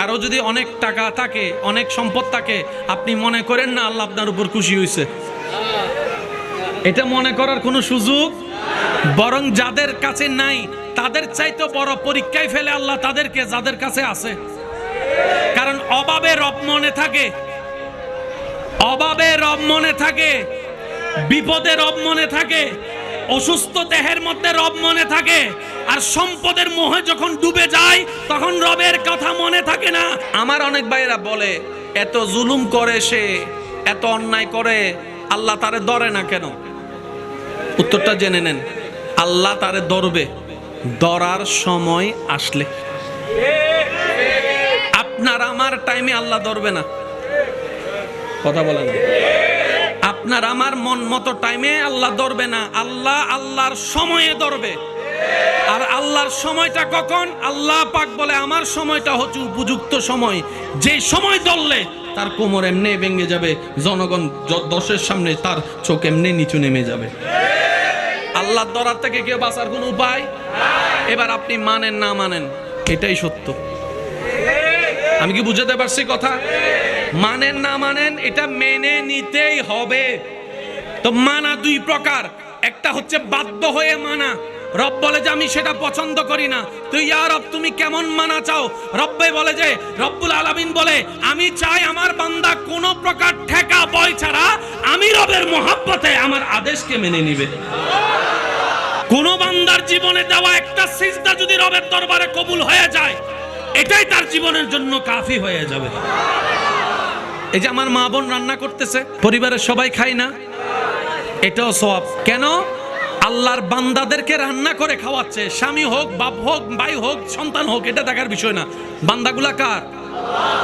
কারো যদি অনেক টাকা থাকে, অনেক সম্পদ থাকে, আপনি মনে করেন না আল্লাহ আপনার উপর খুশি হয়েছে, এটা মনে করার কোনো সুযোগ। বরং যাদের কাছে নাই তাদের চাইতে বড় পরীক্ষায় ফেলে আল্লাহ তাদেরকে, যাদের কাছে আছে। কারণ অভাবে রব মনে থাকে, অভাবে রব মনে থাকে, বিপদে রব মনে থাকে, অসুস্থ দেহের মধ্যে রব মনে থাকে। আর সম্পদের মোহে যখন ডুবে যায় তখন রবের কথা মনে থাকে না। আমার অনেক ভাইরা বলে এত জুলুম করে সে, এত অন্যায় করে, আল্লাহ তারে ধরে না কেন? উত্তরটা জেনে নেন। আল্লাহ তারে ধরবে ধরার সময় আসলে। আপনার আমার টাইমে আল্লাহ ধরবে না। কথা বলেন, আপনার আমার মন মতো টাইমে আল্লাহ ধরবে না। আল্লাহ আল্লাহর সময়ে ধরবে। আর আল্লাহর সময়টা কখন? আল্লাহ পাক বলে আমার সময়টা হচ্ছে উপযুক্ত সময়, যে সময় ধরলে তার কোমর এমনি ভেঙে যাবে, জনগণ দশের সামনে তার চোখ এমনি নিচু নেমে যাবে। আল্লাহর ধরার থেকে কেউ বাঁচার কোনো উপায়? এবার আপনি মানেন না মানেন, এটাই সত্য। আমি কি বুঝাতে পারছি কথা? মানেন না মানেন, এটা মেনে নিতেই হবে। তো মানা দুই প্রকার, একটা হচ্ছে বাধ্য হয়ে মানা। রব বলে যে আমি সেটা পছন্দ করি না, তো ইয়া রব তুমি কেমন মানা চাও? রব্বে বলে যে, রব্বুল আলামিন বলে আমি চাই আমার বান্দা কোনো প্রকার ঠেকা বয় ছাড়া আমি রবের মহব্বতে আমার আদেশকে মেনে নিবে। কোন বান্দার জীবনে দেওয়া একটা সিজদা যদি রবের দরবারে কবুল হয়ে যায়, এটাই তার জীবনের জন্য কাফি হয়ে যাবে। এই যে আমার মা বোন রান্না করতেছে, পরিবারের সবাই খায় না, এটাও সওয়াব। কেন? আল্লাহর বান্দাদেরকে রান্না করে খাওয়াচ্ছে। স্বামী হোক, বাপ হোক, ভাই হোক, সন্তান হোক, এটা দেখার বিষয় না। বান্দাগুলা কার?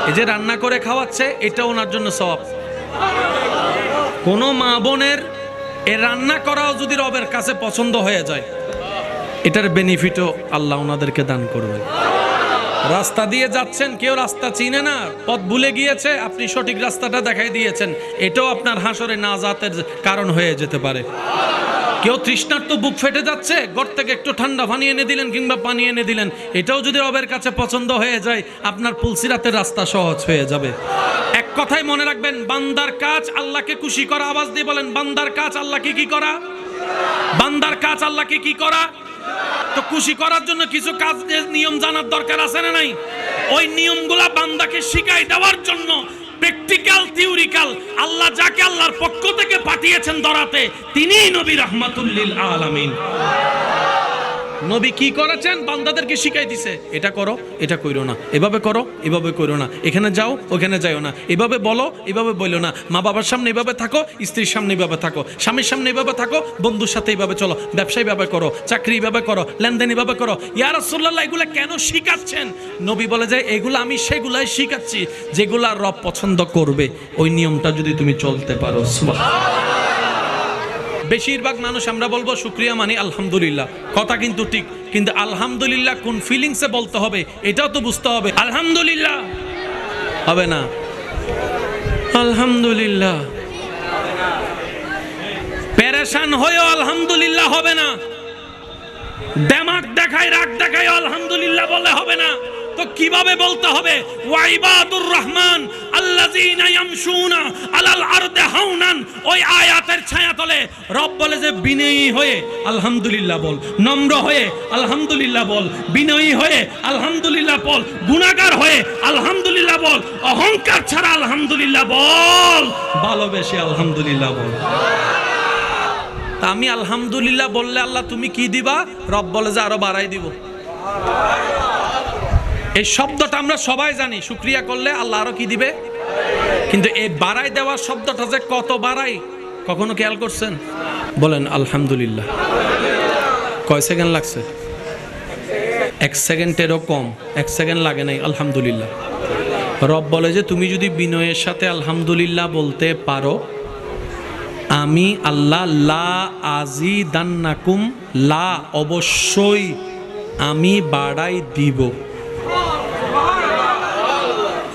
এই যে রান্না করে খাওয়াচ্ছে, এটা ওনার জন্য সওয়াব। কোন মা বোনের এ রান্না করাও যদি রবের কাছে পছন্দ হয়ে যায়, এটার বেনিফিটও আল্লাহ ওনাদেরকে দান করবেন। রাস্তা দিয়ে যাচ্ছেন, কেউ রাস্তা চিনে না, পথ ভুলে গিয়েছে, আপনি সঠিক রাস্তাটা দেখাই দিয়েছেন, এটাও আপনার হাসরে নাজাতের কারণ হয়ে যেতে পারে। কেউ তৃষ্ণার্ত, বুক ফেটে যাচ্ছে, ঘর থেকে একটু ঠান্ডা পানি এনে দিলেন কিংবা পানি এনে দিলেন, এটাও যদি রবের কাছে পছন্দ হয়ে যায়, আপনার পুলসিরাতের রাস্তা সহজ হয়ে যাবে। এক কথায় মনে রাখবেন, বান্দার কাজ আল্লাহকে খুশি করা। আওয়াজ দিয়ে বলেন, বান্দার কাজ আল্লাহকে কি করা? বান্দার কাজ আল্লাহকে কি করা? তো খুশি করার জন্য কিছু কাজ নিয়ম জানার দরকার আছে না নাই? ওই নিয়মগুলা বান্দাকে শিখাই দেওয়ার জন্য প্র্যাকটিক্যাল, থিওরিক্যাল, আল্লাহ যাকে আল্লাহর পক্ষ থেকে পাঠিয়েছেন ধরাতে, তিনিই নবী রাহমাতুল লিল আলামিন। নবী কি করেছেন? বান্দাদেরকে শিখাই দিছে, এটা করো, এটা কইরো না, এভাবে করো, এভাবে কইরো না, এখানে যাও, ওখানে যাইও না, এভাবে বলো, এভাবে বইলো না, মা বাবার সামনে এভাবে থাকো, স্ত্রীর সামনে এভাবে থাকো, স্বামীর সামনে এভাবে থাকো, বন্ধুর সাথে এভাবে চলো, ব্যবসা এভাবে করো, চাকরি এভাবে করো, লেনদেন এভাবে করো। ইয়া রাসূলুল্লাহ, এগুলা কেন শিখাচ্ছেন? নবী বলে যে এগুলো আমি সেগুলাই শিখাচ্ছি যেগুলা রব পছন্দ করবে, ওই নিয়মটা যদি তুমি চলতে পারো। সুবহানাল্লাহ। বেশিরভাগ মানুষ আমরা বলবো শুকরিয়া মানে আলহামদুলিল্লাহ, কথা কিন্তু ঠিক, কিন্তু আলহামদুলিল্লাহ কোন ফিলিংসে বলতে হবে এটাও তো বুঝতে হবে। আলহামদুলিল্লাহ হবে না, আলহামদুলিল্লাহ পেরেশান হয়েও আলহামদুলিল্লাহ হবে না, দেমাগ দেখায়, রাগ দেখায় আলহামদুলিল্লাহ বলে হবে না। তো কিভাবে বলতে হবে? ওয়াইবাদুর রহমান আল্লাযীনা ইয়ামশুনা আলাল আরদি হাওনান, ওই আয়াতের ছায়াতলে রব বলে যে বিনয়ী হয়ে আলহামদুলিল্লাহ বল, নম্র হয়ে আলহামদুলিল্লাহ বল, বিনয়ী হয়ে আলহামদুলিল্লাহ বল, গুনাহগার হয়ে আলহামদুলিল্লাহ বল, অহংকার ছাড়া আলহামদুলিল্লাহ বল, ভালোবেসে আলহামদুলিল্লাহ বল। আমি আলহামদুলিল্লাহ বললে আল্লাহ তুমি কি দিবা? রব বলে যে আরো বাড়াই দিব। এই শব্দটা আমরা সবাই জানি, শুকরিয়া করলে আল্লাহ আরো কি দিবে। কিন্তু এই বাড়াই দেওয়ার শব্দটা যে কত বাড়াই, কখনো খেয়াল করছেন? বলেন আলহামদুলিল্লাহ। কয় সেকেন্ড লাগছে? 1 সেকেন্ডেরও কম, 1 সেকেন্ড লাগে নাই। আলহামদুলিল্লাহ। রব বলে যে তুমি যদি বিনয়ের সাথে আলহামদুলিল্লাহ বলতে পারো, আমি আল্লাহ লা আজিদান্নাকুম, লা অবশ্যই আমি বাড়াই দিব।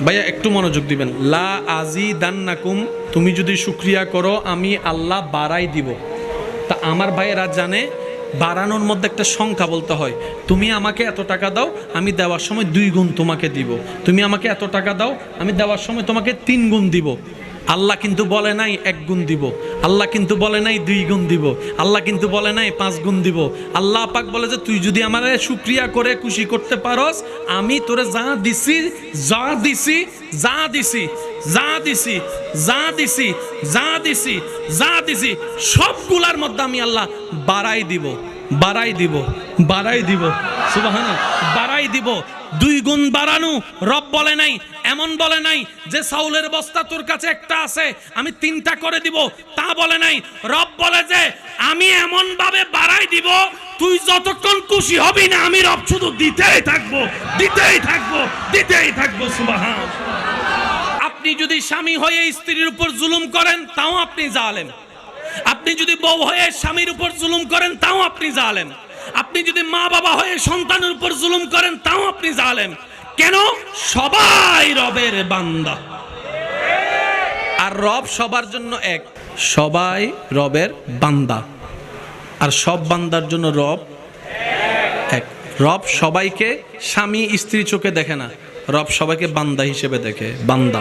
ভাইয়া একটু মনোযোগ দিবেন। লা আজিদান্নাকুম, তুমি যদি শুকরিয়া করো আমি আল্লাহ বাড়াই দিব। তা আমার ভাইয়েরা জানে বাড়ানোর মধ্যে একটা সংখ্যা বলতে হয়। তুমি আমাকে এত টাকা দাও, আমি দেওয়ার সময় 2 গুণ তোমাকে দিব। তুমি আমাকে এত টাকা দাও, আমি দেওয়ার সময় তোমাকে 3 গুণ দিব। আল্লাহ কিন্তু বলে নাই 1 গুণ দিব, আল্লাহ কিন্তু বলে নাই 2 গুণ দিব, আল্লাহ কিন্তু বলে নাই 5 গুণ দিব। আল্লাহ পাক বলে যে তুই যদি আমারে শুকরিয়া করে খুশি করতে পারস, আমি তোরে যা দিছি যা দিছি যা দিছি যা দিছি যা দিছি যা দিছি যা দিছি সবগুলার মধ্যে আমি আল্লাহ বাড়াই দিব, বাড়াই দিব, বাড়াই দিব। সুবহানাল্লাহ, বাড়াই দিব। 2 গুণ বাড়ানো রব বলে নাই। এমন বলে নাই যে চাউলের বস্তা তোর কাছে একটা আছে, আমি 3টা করে দিব, তা বলে নাই। রব বলে যে আমি এমন ভাবে বাড়াই দিব, তুই যতক্ষণ খুশি হবি না, আমি রব শুধু দিতেই থাকবো, দিতেই থাকবো, দিতেই থাকবো। সুবহান। আপনি যদি স্বামী হয়ে স্ত্রীর উপর জুলুম করেন, তাও আপনি জালেম। আপনি যদি বউ হয়ে স্বামীর উপর জুলুম করেন, তাও আপনি জালেম। আপনি যদি মা বাবা হয়ে সন্তানের উপর জুলুম করেন, তাও আপনি জালেম। কেন? সবাই রবের বান্দা, আর রব সবার জন্য এক। সবাই রবের বান্দা, আর সব বান্দার জন্য রব এক। রব সবাইকে স্বামী স্ত্রী চোখে দেখে না, রব সবাইকে বান্দা হিসেবে দেখে। বান্দা,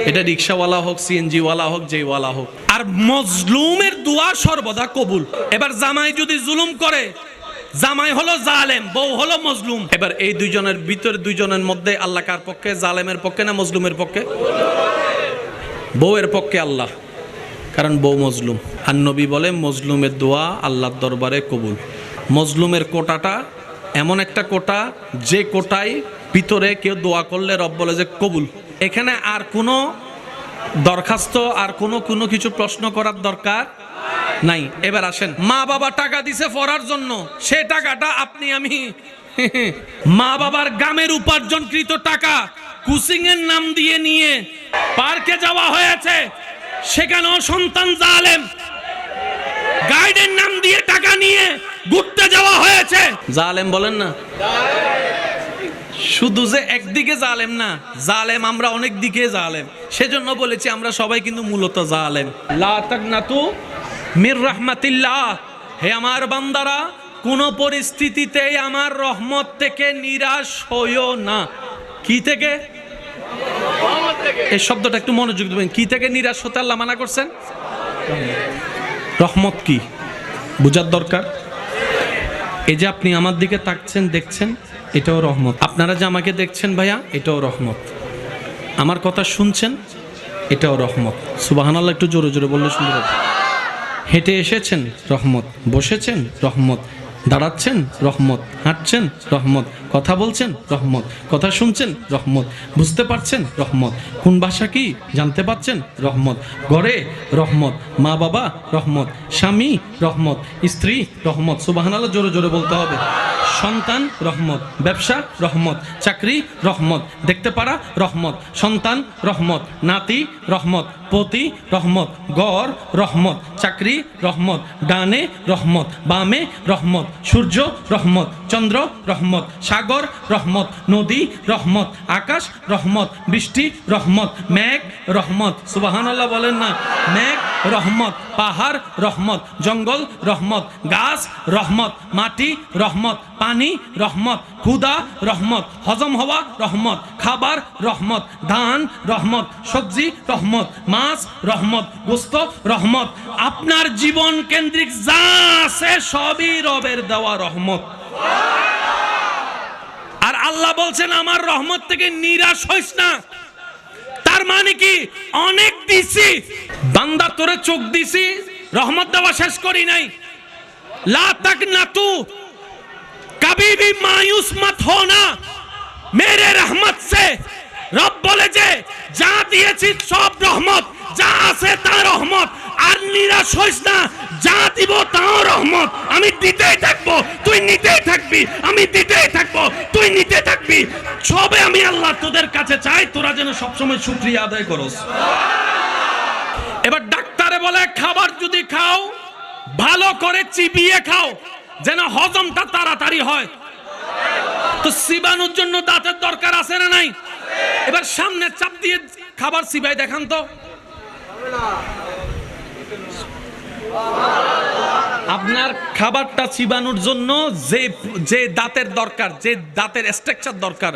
এটা রিক্সাওয়ালা হোক, সিএনজি ওয়ালা হোক, যেওয়ালা হোক। আর মজলুমের দোয়া সর্বদা কবুল। এবার জামাই যদি জুলুম করে, জামাই হলো জালেম, বউ হলো মজলুম। এবার এই দুইজনের ভিতরে, দুইজনের মধ্যে আল্লাহ কার পক্ষে? জালেমের পক্ষে না মজলুমের পক্ষে? বউয়ের পক্ষে আল্লাহ, কারণ বউ মজলুম। আর নবী বলে মজলুমের দোয়া আল্লাহর দরবারে কবুল। মজলুমের কোটাটা এমন একটা কোটা, যে কোটায় ভিতরে কেউ দোয়া করলে রব বলে যে কবুল। এখানে আর কোনো দরখাস্ত, আর কোনো কিছু প্রশ্ন করার দরকার নাই। এবার আসেন, মা বাবা টাকা দিছে পড়ার জন্য, সে টাকাটা আপনি আমি মা বাবার গ্রামের উপার্জনকৃত টাকা কোচিং এর নাম দিয়ে নিয়ে পার্কে যাওয়া হয়েছে, সেখানেও সন্তান জালেম। গাইডের নাম দিয়ে টাকা নিয়ে ঘুরতে যাওয়া হয়েছে, জালেম বলেন না? শুধু যে একদিকে জালেম না, জালেম আমরা অনেক দিকে জালেম। সেজন্য বলেছি আমরা সবাই কিন্তু মূলত জালেম। লা তাকনাতু মির রাহমাতিল্লাহ, হে আমার বান্দারা, কোন পরিস্থিতিতেই আমার রহমত থেকে নিরাশ হইও না। কি থেকে? এই শব্দটা একটু মনোযোগ দিবেন। কি থেকে নিরাশ হতে আল্লাহ মানা করছেন? রহমত কি বুঝার দরকার। এই যে আপনি আমার দিকে তাকছেন, দেখছেন, এটাও রহমত। আপনারা যে আমাকে দেখছেন ভাইয়া, এটাও রহমত। আমার কথা শুনছেন, এটাও রহমত। সুবহানাল্লাহ একটু জোরে জোরে বললে সুন্দর হবে। হেঁটে এসেছেন, রহমত। বসেছেন, রহমত। দাঁড়াচ্ছেন, রহমত। হাঁটছেন, রহমত। কথা বলছেন, রহমত। কথা শুনছেন, রহমত। বুঝতে পারছেন, রহমত। কোন ভাষা কি জানতে পারছেন, রহমত। ঘরে রহমত, মা বাবা রহমত, স্বামী রহমত, স্ত্রী রহমত। সুবহানাল্লাহ জোরে জোরে বলতে হবে। সন্তান রহমত, ব্যবসা রহমত, চাকরি রহমত, দেখতে পারা রহমত, সন্তান রহমত, নাতি রহমত, পতি রহমত, গড় রহমত, চাকরি রহমত, ডানে রহমত, বামে রহমত, সূর্য রহমত, চন্দ্র রহমত, সাগর রহমত, নদী রহমত, আকাশ রহমত, বৃষ্টি রহমত, মেঘ রহমত। সুবহানাল্লাহ বলেন না? মেঘ রহমত, পাহাড় রহমত, জঙ্গল রহমত, গাছ রহমত, মাটি রহমত, পানি রহমত, ক্ষুধা রহমত, হজম হওয়া রহমত, খাবার রহমত, ধান রহমত, সবজি রহমত, মাছ রহমত, গোস্ত রহমত। আপনার জীবন কেন্দ্রিক যা আছে সবই রবের দেওয়া রহমত। আর আল্লাহ বলছেন আমার রহমত থেকে নিরাশ হইস না। তার মানে কি? অনেক দিছি বান্দা, তোরে চোখ দিছি, রহমত দেওয়া শেষ করি নাই। লা তাকনাতু, কবি ভি মায়ুস মত হোনা মেরে রহমত সে। রব বলে যে যা দিয়েছি সব রহমত, যা আছে তা রহমত। আর নিরাশ হইস না, যা দিব তাও রহমত। আমি দিতেই থাকবো, তুই নিতেই থাকবি। আমি দিতেই থাকবো, তুই নিতে থাকবি। সবে আমি আল্লাহ তোদের কাছে চাই, তোরা যেন সবসময় শুকরিয়া আদায় করস। এবার ডাক্তারে বলে খাবার যদি খাও, ভালো করে চিবিয়ে খাও, যেন হজমটা তাড়াতাড়ি হয়। তো চিবানোর জন্য দাঁতের দরকার আছে না নাই? এবার সামনে চাপ দিয়ে খাবার চিবাই দেখান তো। আপনার খাবারটা চিবানোর জন্য যে যে দাঁতের দরকার, যে দাঁতের স্ট্রাকচার দরকার,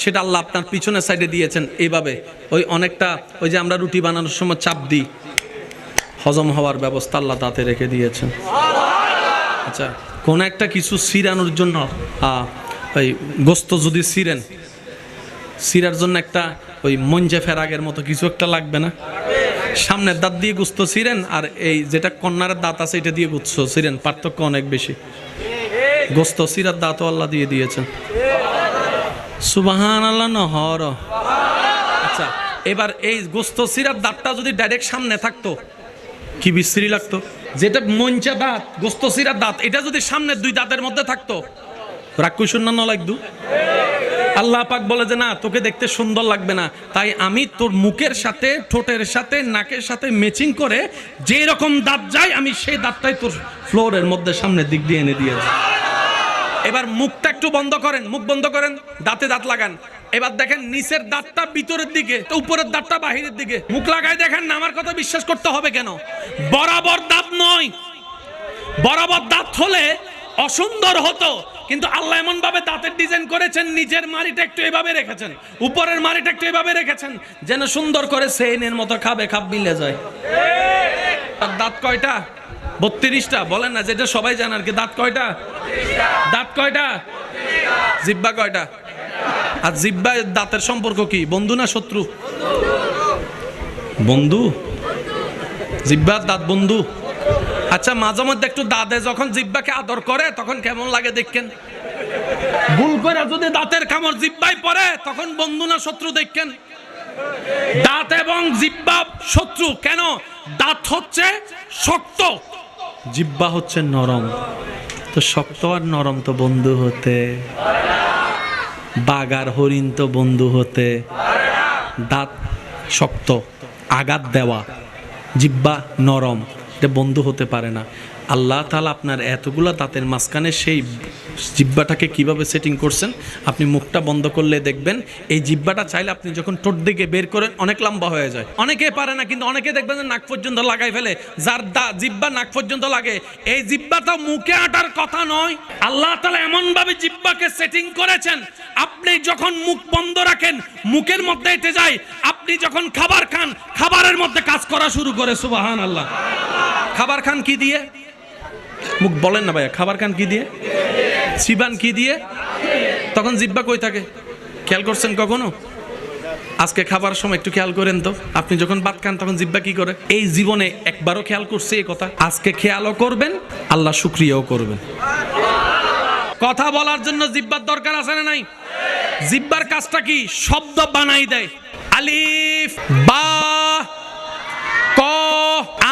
সেটা আল্লাহ আপনার পিছনের সাইডে দিয়েছেন। এইভাবে ওই অনেকটা ওই যে আমরা রুটি বানানোর সময় চাপ দিই, হজম হওয়ার ব্যবস্থা আল্লাহ দাঁতে রেখে দিয়েছেন। আচ্ছা, কোন একটা কিছু ছিঁড়ানোর জন্য ওই গোস্ত যদি ছিঁড়ার জন্য একটা ওই মঞ্জে ফেরাগের মতো কিছু একটা লাগবে না? সামনের দাঁত দিয়ে গোস্ত ছিঁড়েন আর এই যেটা কর্নারের দাঁত আছে এটা দিয়ে গোস্ত ছিঁড়েন, পার্থক্য অনেক বেশি। গোস্ত ছিঁড়ার দাঁতও আল্লাহ দিয়ে দিয়েছেন। সুবহানাল্লাহ নহর। আচ্ছা, এবার এই গোস্ত ছিঁড়ার দাঁতটা যদি ডাইরেক্ট সামনে থাকতো কি বিশ্রী লাগতো? যেটা মঞ্চা দাঁত, গোস্ত ছিঁড়ার দাঁত, এটা যদি সামনের দুই দাঁতের মধ্যে থাকতো রাক্ষসুন্না ন লাগতো। আল্লাহ পাক বলে যে না, তোকে দেখতে সুন্দর লাগবে না, তাই আমি তোর মুখের সাথে, ঠোঁটের সাথে, নাকের সাথে ম্যাচিং করে যে রকম দাঁত যায় আমি সেই দাঁতটাই তোর ফ্লোরের মধ্যে সামনের দিক দিয়ে এনে দিয়েছি। এবার মুখটা একটু বন্ধ করেন, মুখ বন্ধ করেন, দাঁতে দাঁত লাগান। এবার দেখেন নিচের দাঁতটা ভিতরের দিকে, তো উপরের দাঁতটা বাহিরের দিকে। মুখ লাগাই দেখেন না, আমার কথা বিশ্বাস করতে হবে কেন? বরাবর দাঁত নয়, বরাবর দাঁত হলে অসুন্দর হতো, কিন্তু আল্লাহ এমন ভাবে দাঁতের ডিজাইন করেছেন, নিচের মাড়িটা একটু এভাবে রেখেছেন, উপরের মাড়িটা একটু এভাবে রেখেছেন, যেন সুন্দর করে সেইনের মতো খাবে খাপ মিলে যায়। আর দাঁত কয়টা? 32টা। বলেন না, যেটা সবাই জানে আর কি। দাঁত কয়টা? দাঁত কয়টা? জিহ্বা কয়টা? আর জিহ্বা দাঁতের সম্পর্ক কি? বন্ধু না শত্রু? বন্ধু। জিহ্বার দাঁত বন্ধু। আচ্ছা, মাঝে মধ্যে একটু দাঁতে যখন জিহ্বাকে আদর করে তখন কেমন লাগে দেখেন? ভুল করে যদি দাঁতের কামড় জিহ্বায় পড়ে তখন বন্ধু না শত্রু দেখেন? দাঁত এবং জিহ্বা শত্রু কেন? দাঁত হচ্ছে শক্ত, জিহ্বা হচ্ছে নরম। তো শক্ত আর নরম তো বন্ধু হতে, বাঘ আর হরিণ তো বন্ধু হতে। দাঁত শক্ত, আঘাত দেওয়া, জিহ্বা নরম, এটা বন্ধু হতে পারে না। আল্লাহ তাআলা আপনার এতগুলো দাঁতের মাঝখানে সেই জিহ্বাটাকে কিভাবে সেটিং করছেন, আপনি মুখটা বন্ধ করলে দেখবেন এই জিহ্বাটা চাইলে আপনি যখন ঠোঁট দিকে বের করেন অনেক লম্বা হয়ে যায়। অনেকে পারে না, কিন্তু অনেকে দেখবেন যে নাক পর্যন্ত লাগাই ফেলে। যার জিহ্বা নাক পর্যন্ত লাগে, এই জিহ্বাটা মুখে আটার কথা নয়। আল্লাহ তাআলা এমন ভাবে জিহ্বাকে সেটিং করেছেন, আপনি যখন মুখ বন্ধ রাখেন মুখের মধ্যে এটে যায়, আপনি যখন খাবার খান খাবারের মধ্যে কাজ করা শুরু করে। সুবহানাল্লাহ। খাবার খান কি দিয়ে? মুখ বলেন না ভাইয়া, খাবার খান কি দিয়ে? চিবান কি দিয়ে? তখন জিহ্বা কই থাকে? খেয়াল করছেন কখনো? আজকে খাবার সময় একটু খেয়াল করেন তো, আপনি যখন ভাত খান তখন জিহ্বা কি করে? এই জীবনে একবারও খেয়াল করছে এই কথা? আজকে খেয়ালও করবেন, আল্লাহ শুকরিয়াও করবেন। কথা বলার জন্য জিহ্বার দরকার আছে না নাই? জিহ্বার কাজটা কি? শব্দ বানাই দেয়। আলিফ, বা, ক,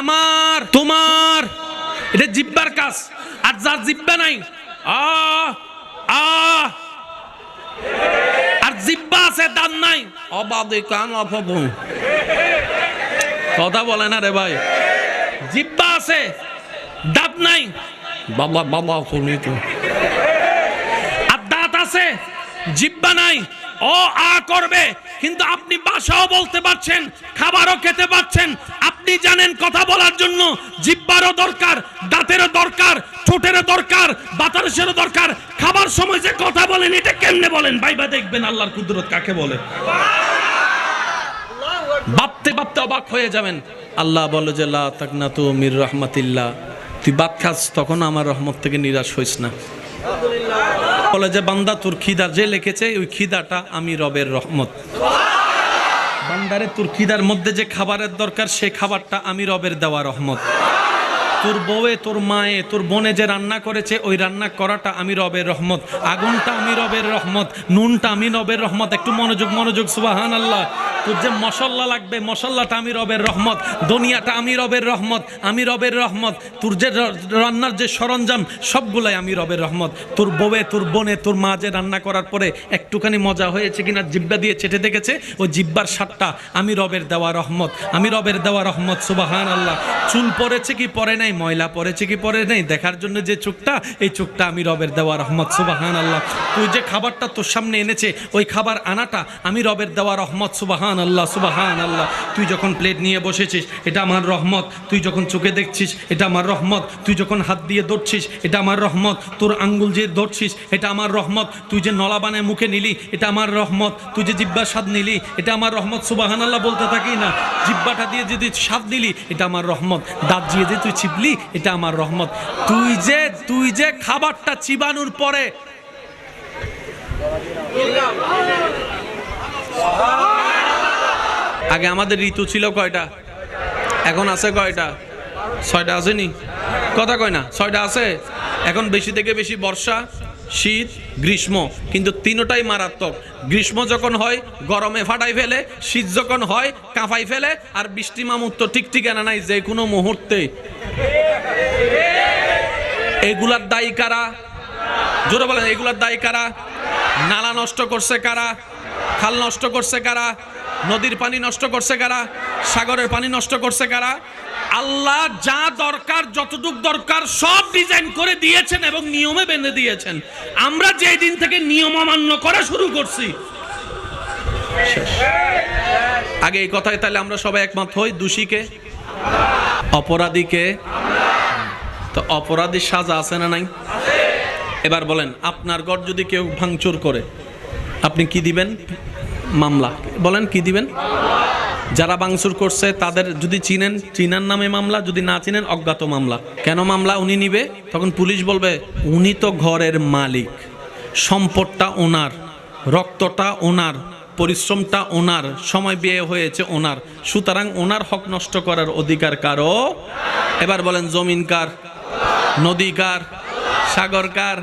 আমার, তোমার, এটা জিহ্বার কাজ। আর যার জিহ্বা নাই, আ আ, আর জিহ্বা আছে দাঁত নাই, অবাদে কান অফব। কথা বলে না রে ভাই। জিহ্বা আছে দাঁত নাই, বাবা বাবা শুনি তো। আর দাঁত আছে জিহ্বা নাই, ও আ করবে, কিন্তু আপনি ভাষাও বলতে পারছেন, খাবারও খেতে পারছেন। আপনি জানেন কথা বলার জন্য জিহ্বারও দরকার, দাঁতেরও দরকার, ঠোঁটেরও দরকার, বাতাসেরও দরকার। খাবার সময় যে কথা বলেন এটা কেমনে বলেন? ভাইবা দেখবেন আল্লাহর কুদরত কাকে বলে। ভাবতে ভাবতে অবাক হয়ে যাবেন। আল্লাহ বলে যে লা তাকনাতু মির রাহমাতিল্লাহ, তুই ভাত খাস তখন আমার রহমত থেকে নিরাশ হইস না। বলে যে বান্দা তোর খিদা যে লিখেছে ওই খিদাটা আমি রবের রহমত। বান্দারে তোর খিদার মধ্যে যে খাবারের দরকার সেই খাবারটা আমি রবের দেওয়া রহমত। তোর বউয়ে, তোর মায়ে, তোর বোনে যে রান্না করেছে ওই রান্না করাটা আমি রবের রহমত। আগুনটা আমি রবের রহমত, নুনটা আমি রবের রহমত। একটু মনোযোগ মনোযোগ, সুবহানাল্লাহ। তোর যে মশলা লাগবে মশলাটা আমি রবের রহমত, দুনিয়াটা আমি রবের রহমত, আমি রবের রহমত। তোর যে রান্নার যে সরঞ্জাম সবগুলাই আমি রবের রহমত। তোর বউয়ে, তোর বোনে, তোর মা যে রান্না করার পরে একটুখানি মজা হয়েছে কিনা জিহ্বা দিয়ে চেটে দেখেছে, ওই জিহ্বার স্বাদটা আমি রবের দেওয়া রহমত, আমি রবের দেওয়া রহমত। সুবহানাল্লাহ। চুল পড়েছে কি পরে নাই, ময়লা পড়েছে কি পরে নাই দেখার জন্য যে চোখটা, এই চোখটা আমি রবের দেওয়া রহমত। সুবহানাল্লাহ। তুই যে খাবারটা তোর সামনে এনেছে ওই খাবার আনাটা আমি রবের দেওয়া রহমত। সুবহানাল্লাহ। সুবহানাল্লাহ সুবহানাল্লাহ। তুই যখন প্লেট নিয়ে বসেছিস এটা আমার রহমত, তুই যখন চোখে দেখছিস এটা আমার রহমত, তুই যখন হাত দিয়ে ধরছিস এটা আমার রহমত, তোর আঙ্গুল যে ধরছিস এটা আমার রহমত, তুই যে নলা বানায় মুখে নিলি এটা আমার রহমত, তুই যে জিহ্বার স্বাদ নিলি এটা আমার রহমত। সুবহানাল্লাহ বলতে থাকি না? জিহ্বাটা দিয়ে যদি স্বাদ দিলি এটা আমার রহমত, দাঁত দিয়ে যে তুই চিপলি এটা আমার রহমত। তুই যে খাবারটা চিবানোর পরে আগে আমাদের ঋতু ছিল কয়টা, এখন আছে কয়টা? 6টা আসেনি? কথা কয় না? 6টা আছে। এখন বেশি থেকে বেশি বর্ষা, শীত, গ্রীষ্ম, কিন্তু তিনটাই মারাত্মক। গ্রীষ্ম যখন হয় গরমে ফাটাই ফেলে, শীত যখন হয় কাঁপাই ফেলে, আর বৃষ্টি মামুর তো ঠিক ঠিকানা নাই, যে কোনো মুহূর্তে। এগুলার দায়ী কারা? জোরে বলেন, এগুলার দায়ী কারা? নালা নষ্ট করছে কারা? খাল নষ্ট করছে কারা? নদীর পানি নষ্ট করছে কারা? সাগরের পানি নষ্ট করছে কারা? আল্লাহ যা দরকার, যতটুকু দরকার সব ডিজাইন করে দিয়েছেন এবং নিয়মে বেঁধে দিয়েছেন। আমরা যেই দিন থেকে নিয়ম অমান্য করা শুরু করছি, আগে এই কথায় তাহলে আমরা সবাই একমত হই, দোষীকে অপরাধীকে। তো অপরাধীর সাজা আছে না নাই? এবার বলেন, আপনার ঘর যদি কেউ ভাঙচুর করে আপনি কি দিবেন? মামলা। বলেন কি দিবেন? যারা ভাঙচুর করছে তাদের যদি চিনেন, চিনার নামে মামলা, যদি না চিনেন অজ্ঞাত মামলা। কেন মামলা? উনি নিবে, তখন পুলিশ বলবে উনি তো ঘরের মালিক, সম্পদটা ওনার, রক্তটা ওনার, পরিশ্রমটা ওনার, সময় ব্যয় হয়েছে ওনার, সুতরাং ওনার হক নষ্ট করার অধিকার কারো। এবার বলেন, জমিন কার? নদী কার? সাগর কার?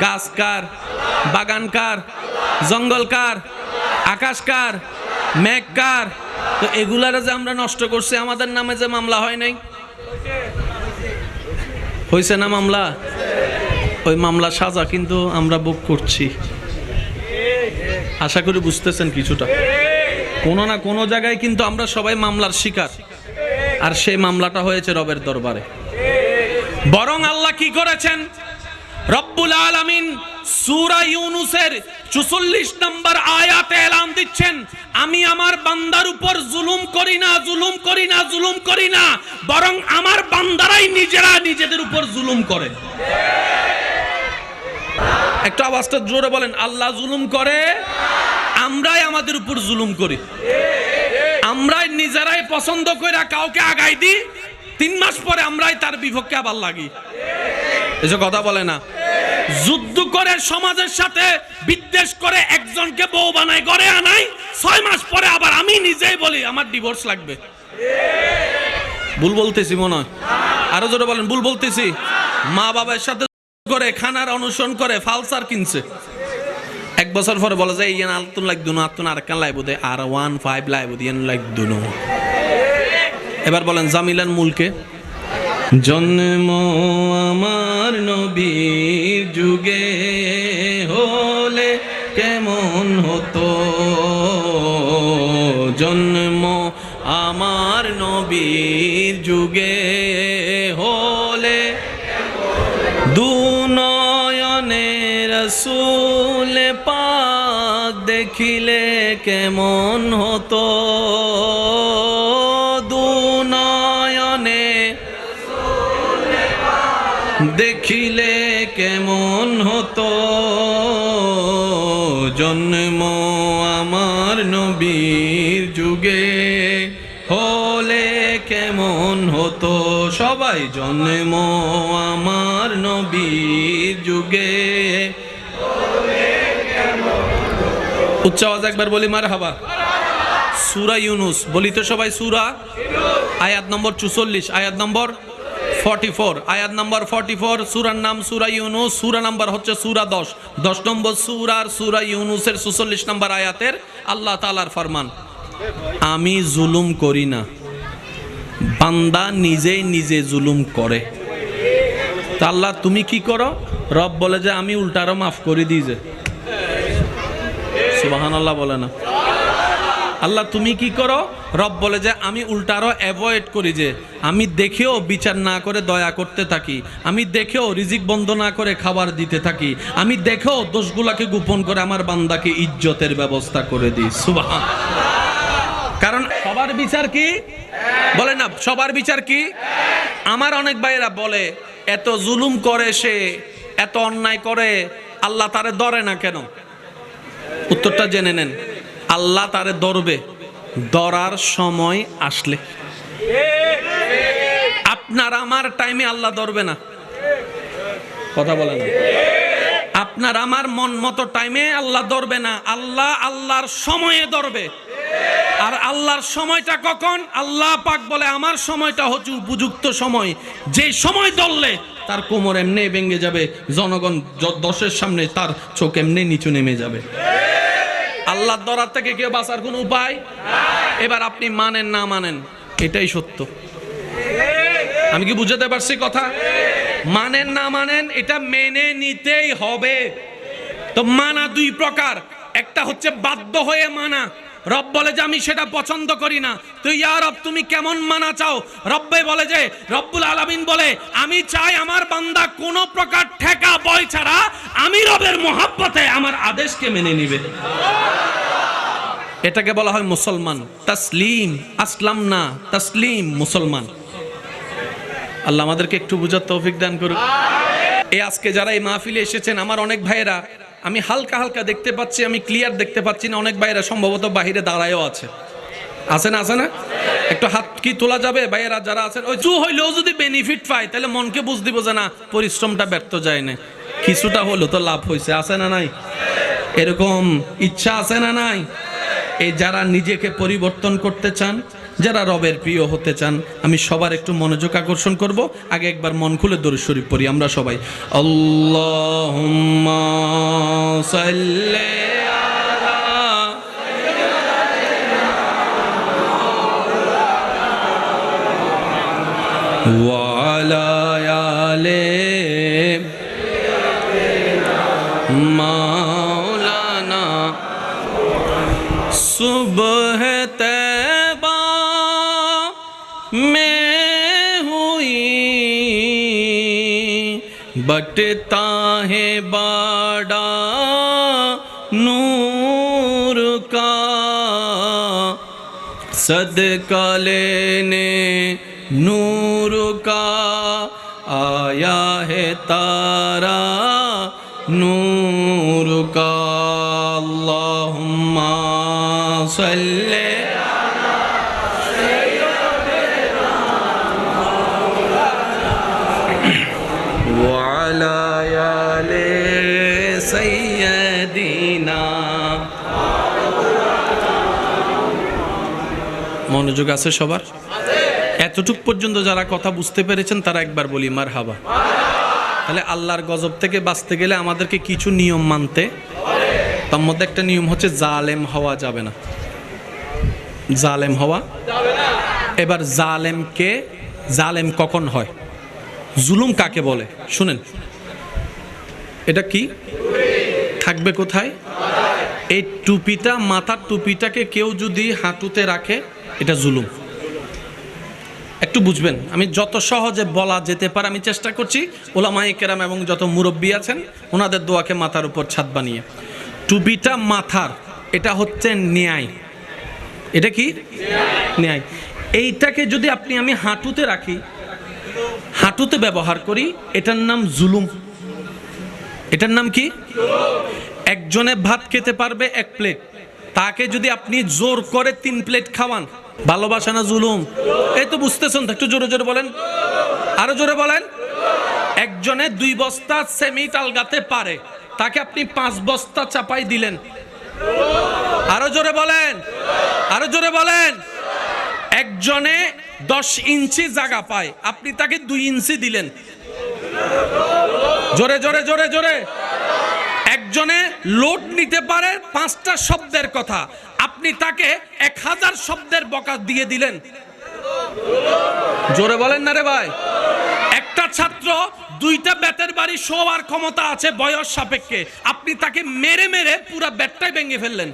গাছ কার? বাগান কার? জঙ্গল কার? আকাশ কার? মেঘ কার? তো এগুলারে যে আমরা নষ্ট করছি, আমাদের নামে যে মামলা হয় নাই, হয়েছে না মামলা? ওই মামলা সাজা কিন্তু আমরা ভোগ করছি। আশা করি বুঝতেছেন কিছুটা। কোনো না কোনো জায়গায় কিন্তু আমরা সবাই মামলার শিকার, আর সেই মামলাটা হয়েছে রবের দরবারে। বরং আল্লাহ কি করেছেন? রব্বুল আলামিন সূরা ইউনূসের 44 নম্বর আয়াতে এলান দিচ্ছেন, আমি আমার বান্দার উপর জুলুম করি না, জুলুম করি না, জুলুম করি না, বরং আমার বান্দারাই নিজেরা নিজেদের উপর জুলুম করে। একটু আওয়াজটা জোরে বলেন, আল্লাহ জুলুম করে, আমরাই আমাদের উপর জুলুম করি। আমরাই নিজেরাই পছন্দ করে কাউকে আগাই দিই, 3 মাস পরে আমরাই তার বিপক্ষে আবার লাগি। এসব কথা বলে না। যুদ্ধ করে সমাজের সাথে বিদ্বেষ করে একজনকে বউ বানায় ঘরে আনাই, 6 মাস পরে আবার আমি নিজেই বলি আমার ডিভোর্স লাগবে। ভুল বলতেছি মনে হয়? আরো জোরে বলেন, ভুল বলতেছি? মা বাবার সাথে করে খানার অনুসরণ করে ফালসার কিনছে, 1 বছর পরে বলে যে ইয়ান আলতুন লাগদু না, আতুন আর কান লাইবো দে, আর 15 লাইবো দিয়ান লাগদু না। এবার বলেন, জামিলান মুলকে জন্ম আমার নবীর যুগে হলে কেমন হতো, জন্ম আমার নবীর যুগে হলে দুনয়নে রাসূল পাক দেখিলে কেমন হতো, দুনয়নে দেখিলে কেমন হতো, জন্ম আমার নবীর যুগে হলে কেমন হতো। সবাই জন্ম আমার নবীর যুগে। উচ্চ আওয়াজ একবার বলি মারহাবা। সূরা ইউনূস বলি তো সবাই, সূরা আয়াত নম্বর 44, আয়াত নম্বর 44, আয়াত নম্বর 44। সূরার নাম সূরা ইউনূস, সূরা নাম্বার হচ্ছে সূরা 10 নম্বর সূরার সূরা ইউনূসের 44 নম্বর আয়াতের আল্লাহ তাআলার ফরমান, আমি জুলুম করি না, বান্দা নিজেই নিজে জুলুম করে। তা আল্লাহ তুমি কি করো? রব বলে যে আমি উল্টারও মাফ করে দিই। যে সুবহানাল্লাহ বলে না? আল্লাহ তুমি কি করো? রব বলে যে আমি উল্টারও অ্যাভয়েড করি, যে আমি দেখেও বিচার না করে দয়া করতে থাকি, আমি দেখেও রিজিক বন্ধ না করে খাবার দিতে থাকি, আমি দেখেও দোষগুলাকে গোপন করে আমার বান্দাকে ইজ্জতের ব্যবস্থা করে দিই। সুবহানাল্লাহ। সবার বিচার কি? বলে না, সবার বিচার কি? আমার অনেক ভাইয়েরা বলে এত জুলুম করে সে, এত অন্যায় করে, আল্লাহ তারে ধরে না কেন? উত্তরটা জেনে নেন। আল্লাহ তারে ধরবে ধরার সময় আসলে। আপনার আমার টাইমে আল্লাহ ধরবে না। কথা বলেন। আপনার আমার মন মতো টাইমে আল্লাহ ধরবে না। আল্লাহ আল্লাহর সময়ে ধরবে। আর আল্লাহর সময়টা কখন? আল্লাহ পাক বলে আমার সময়টা হচ্ছে উপযুক্ত সময়, যে সময় ধরলে তার কোমর এমনি ভেঙে যাবে, জনগণ দশের সামনে তার চোখ এমনি নিচু নেমে যাবে। আল্লাহর ধরার থেকে কেউ বাঁচার কোনো উপায়? এবার আপনি মানেন না মানেন, এটাই সত্য। আমি কি বুঝাতে পারছি কথা? মানেন না মানেন, এটা মেনে নিতেই হবে। তো মানা দুই প্রকার, একটা হচ্ছে বাধ্য হয়ে মানা। রব বলে যে আমি সেটা পছন্দ করি না, তো ইয়া রব তুমি কেমন মানা চাও? রব্বে বলে যে, রব্বুল আলামিন বলে আমি চাই আমার বান্দা কোনো প্রকার ঠেকা বয় ছাড়া আমি রবের মহব্বতে আমার আদেশকে মেনে নিবে। এটাকে বলা হয় মুসলমান। তাসলিম, আসলাম না, তাসলিম মুসলমান। আল্লাহ আমাদেরকে একটু বুঝার তৌফিক দান করুন। এই আজকে যারা এই মাহফিলে এসেছেন, আমার অনেক ভাইয়েরা, আমি হালকা হালকা দেখতে পাচ্ছি, আমি ক্লিয়ার দেখতে পাচ্ছি না, অনেক ভাইয়েরা সম্ভবত বাহিরে দাঁড়ায়ও আছে। আছে না? আছে না? একটু হাত কি তোলা যাবে ভাইয়েরা যারা আছেন? ওই জু হইলেও যদি বেনিফিট পায় তাহলে মনকে বুঝ দিব যে না, পরিশ্রমটা ব্যর্থ যায় না, কিছুটা হলো তো লাভ হয়েছে। আছে না নাই? এরকম ইচ্ছা আছে না নাই? এই যারা নিজেকে পরিবর্তন করতে চান, যারা রবের প্রিয় হতে চান, আমি সবার একটু মনোযোগ আকর্ষণ করব। আগে একবার মন খুলে দরুদ শরীফ পড়ি আমরা সবাই। আল্লাহুম্মা সাল্লি আলা ওয়া আলা আলি মাওলানা। सुबह तैबा में हुई बटता है बड़ा नूर का, सदका लेने नूर का आया है तारा नूर का। अल्लाहुम्मा सल्ले वाला आले सय्यदिना। মনোযোগ আছে সবার? এতটুক পর্যন্ত যারা কথা বুঝতে পেরেছেন তারা একবার বলি মারহাবা। তাহলে আল্লাহর গজব থেকে বাঁচতে গেলে আমাদেরকে কিছু নিয়ম মানতে, তার মধ্যে একটা নিয়ম হচ্ছে জালেম হওয়া যাবে না। জালেম হওয়া যাবে না। এবার জালেম কখন হয়? জুলুম কাকে বলে শুনেন। এটা কি থাকবে কোথায়? এই টুপিটা, মাথার টুপিটাকে কেউ যদি হাঁটুতে রাখে, এটা জুলুম। একটু বুঝবেন, আমি যত সহজে বলা যেতে পারে আমি চেষ্টা করছি। ওলামায়ে কেরাম এবং যত মুরব্বী আছেন ওনাদের দোয়াকে মাথার উপর ছাদ বানিয়ে, টুপিটা মাথার, এটা হচ্ছে ন্যায়। এটা কি ন্যায়? এইটাকে যদি আমি হাঁটুতে রাখি, হাঁটুতে ব্যবহার করি, এটার নাম জুলুম। এটার নাম কি? একজনে ভাত খেতে পারবে 1 প্লেট, তাকে যদি আপনি জোর করে 3 প্লেট খাওয়ান, ভালোবাসা না জুলুম? এই তো বুঝতেছেন তো, একটু জোরে জোরে বলেন, আরো জোরে বলেন। একজনে 2 বস্তা সেমিট আলগাতে পারে, তাকে আপনি 5 বস্তা চাপাই দিলেন। আরো জোরে বলেন, আরো জোরে বলেন। একজনে 10 ইঞ্চি জায়গা পায়, আপনি তাকে 2 ইঞ্চি দিলেন। জোরে জোরে জোরে জোরে। একজনে লোড নিতে পারে 5টা শব্দের কথা, আপনি তাকে 1000 শব্দের বকা দিয়ে দিলেন। জোরে বলেন না রে ভাই। একটা ছাত্র 2টা ব্যাটের বাড়ি শোয়ার ক্ষমতা আছে বয়স সাপেক্ষে, আপনি তাকে মেরে মেরে পুরো ব্যাটটাই ভেঙে ফেললেন।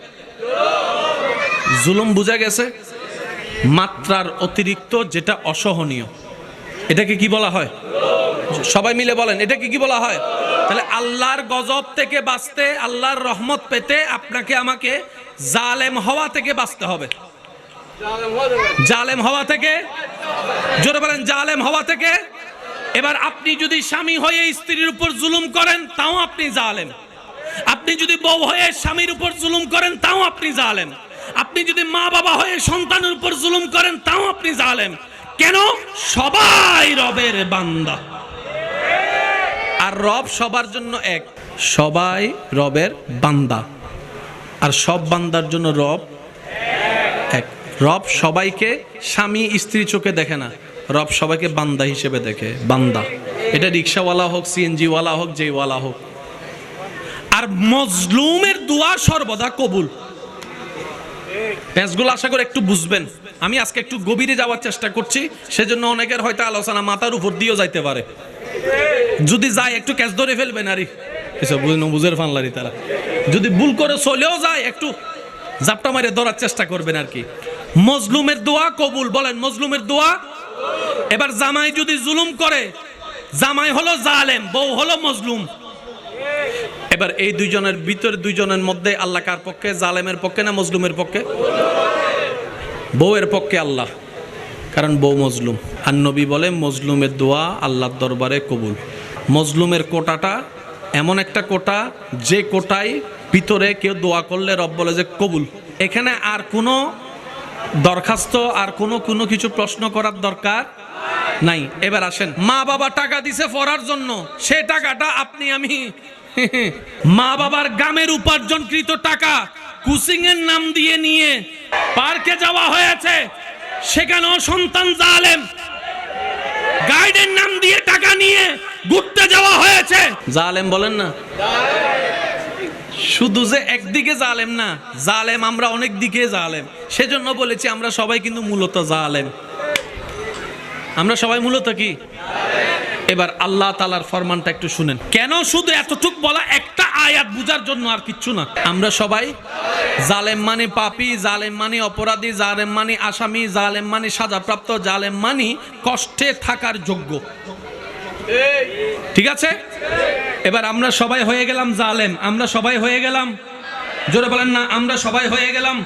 জুলুম বুঝা গেছে? মাত্রার অতিরিক্ত, যেটা অসহনীয়, এটাকে কি বলা হয়? সবাই মিলে বলেন, এটাকে কি বলা হয়? তাহলে আল্লাহর গজব থেকে বাঁচতে, আল্লাহর রহমত পেতে আপনাকে আমাকে জালেম হওয়া থেকে বাঁচতে হবে। জালেম হওয়া থেকে, জোরে বলেন জালেম হওয়া থেকে। এবার আপনি যদি স্বামী হয়ে স্ত্রীর উপর জুলুম করেন তাও আপনি জালেম। আপনি যদি বউ হয়ে স্বামীর উপর জুলুম করেন তাও আপনি জালেম। আপনি যদি মা বাবা হয়ে সন্তানের উপর জুলুম করেন তাও আপনি জালেম। কেন? সবাই রবের বান্দা, আর রব সবার জন্য এক। সবাই রবের বান্দা, আর সব বান্দার জন্য রব এক। রব সবাইকে স্বামী স্ত্রী চোখে দেখে না, রব সবাইকে বান্দা হিসেবে দেখে। বান্দা, এটা রিক্সাওয়ালা হোক, সিএনজি ওয়ালা হোক, যে ওয়ালা হোক। আর মজলুমের দোয়া সর্বদা কবুল। প্যাঁচগুলো আশা করে একটু বুঝবেন। আমি আজকে একটু গভীরে যাওয়ার চেষ্টা করছি, সেজন্য অনেকের হয়তো আলোচনা মাথার উপর দিয়েও যাইতে পারে। যদি যায় একটু ক্যাচ ধরে ফেলবেন, আরে এসব বুঝের ফানলারি তারা। যদি ভুল করে চলেও যায় একটু জাপটা মারে ধরার চেষ্টা করবেন আর কি। মজলুমের দোয়া কবুল, বলেন মজলুমের দোয়া। এবার জামাই যদি জুলুম করে, জামাই হলো জালেম, বউ হলো মজলুম। এবার এই দুইজনের ভিতরে, দুইজনের মধ্যে আল্লাহ কার পক্ষে? জালেমের পক্ষে না মজলুমের পক্ষে? বউয়ের পক্ষে আল্লাহ, কারণ বউ মজলুম। আর নবী বলে মজলুমের দোয়া আল্লাহর দরবারে কবুল। মজলুমের কোটাটা এমন একটা কোটা, যে কোটায় ভিতরে কেউ দোয়া করলে রব বলে যে কবুল। এখানে আর কোনো দরখাস্ত, আর কোনো কিছু প্রশ্ন করার দরকার নাই। এবার আসেন, মা বাবা টাকা দিছে পড়ার জন্য, সে টাকাটা আপনি আমি মা বাবার গ্রামের উপার্জনকৃত টাকা কোচিং এর নাম দিয়ে নিয়ে পার্কে যাওয়া হয়েছে, সেখানেও সন্তান জালেম। গাইডের নাম দিয়ে টাকা নিয়ে ঘুরতে যাওয়া হয়েছে, জালেম বলেন না? শুধু যে একদিকে জালেম না, জালেম আমরা অনেক দিকে জালেম। সেজন্য বলেছি আমরা সবাই কিন্তু মূলত জালেম। আমরা সবাই মূলত কি? এবার আল্লাহ তাআলার ফরমানটা একটু শুনেন। কেন শুধু এতটুক বলা? একটা আয়াত বুঝার জন্য, আর কিচ্ছু না। আমরা সবাই জালেম মানে পাপী, জালেম মানে অপরাধী, জালেম মানে আসামি, জালেম মানে সাজাপ্রাপ্ত, জালেম মানে কষ্টে থাকার যোগ্য। ঠিক আছে? এবার আমরা সবাই হয়ে গেলাম জালেম। আমরা সবাই হয়ে গেলাম, জোরে বলেন না, আমরা সবাই হয়ে গেলাম।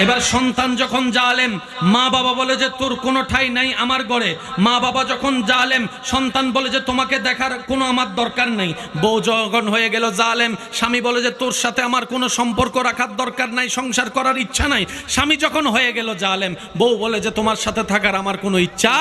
এবার সন্তান যখন জালেম, মা বাবা বলে যে তোর কোনো ঠাঁই নাই আমার ঘরে। মা বাবা যখন জালেম, সন্তান বলে যে তোমাকে দেখার কোনো আমার দরকার নেই। বউ যখন হয়ে গেল জালেম, স্বামী বলে যে তোর সাথে আমার কোনো সম্পর্ক রাখার দরকার নাই, সংসার করার ইচ্ছা নাই। স্বামী যখন হয়ে গেল জালেম, বউ বলে যে তোমার সাথে থাকার আমার কোনো ইচ্ছা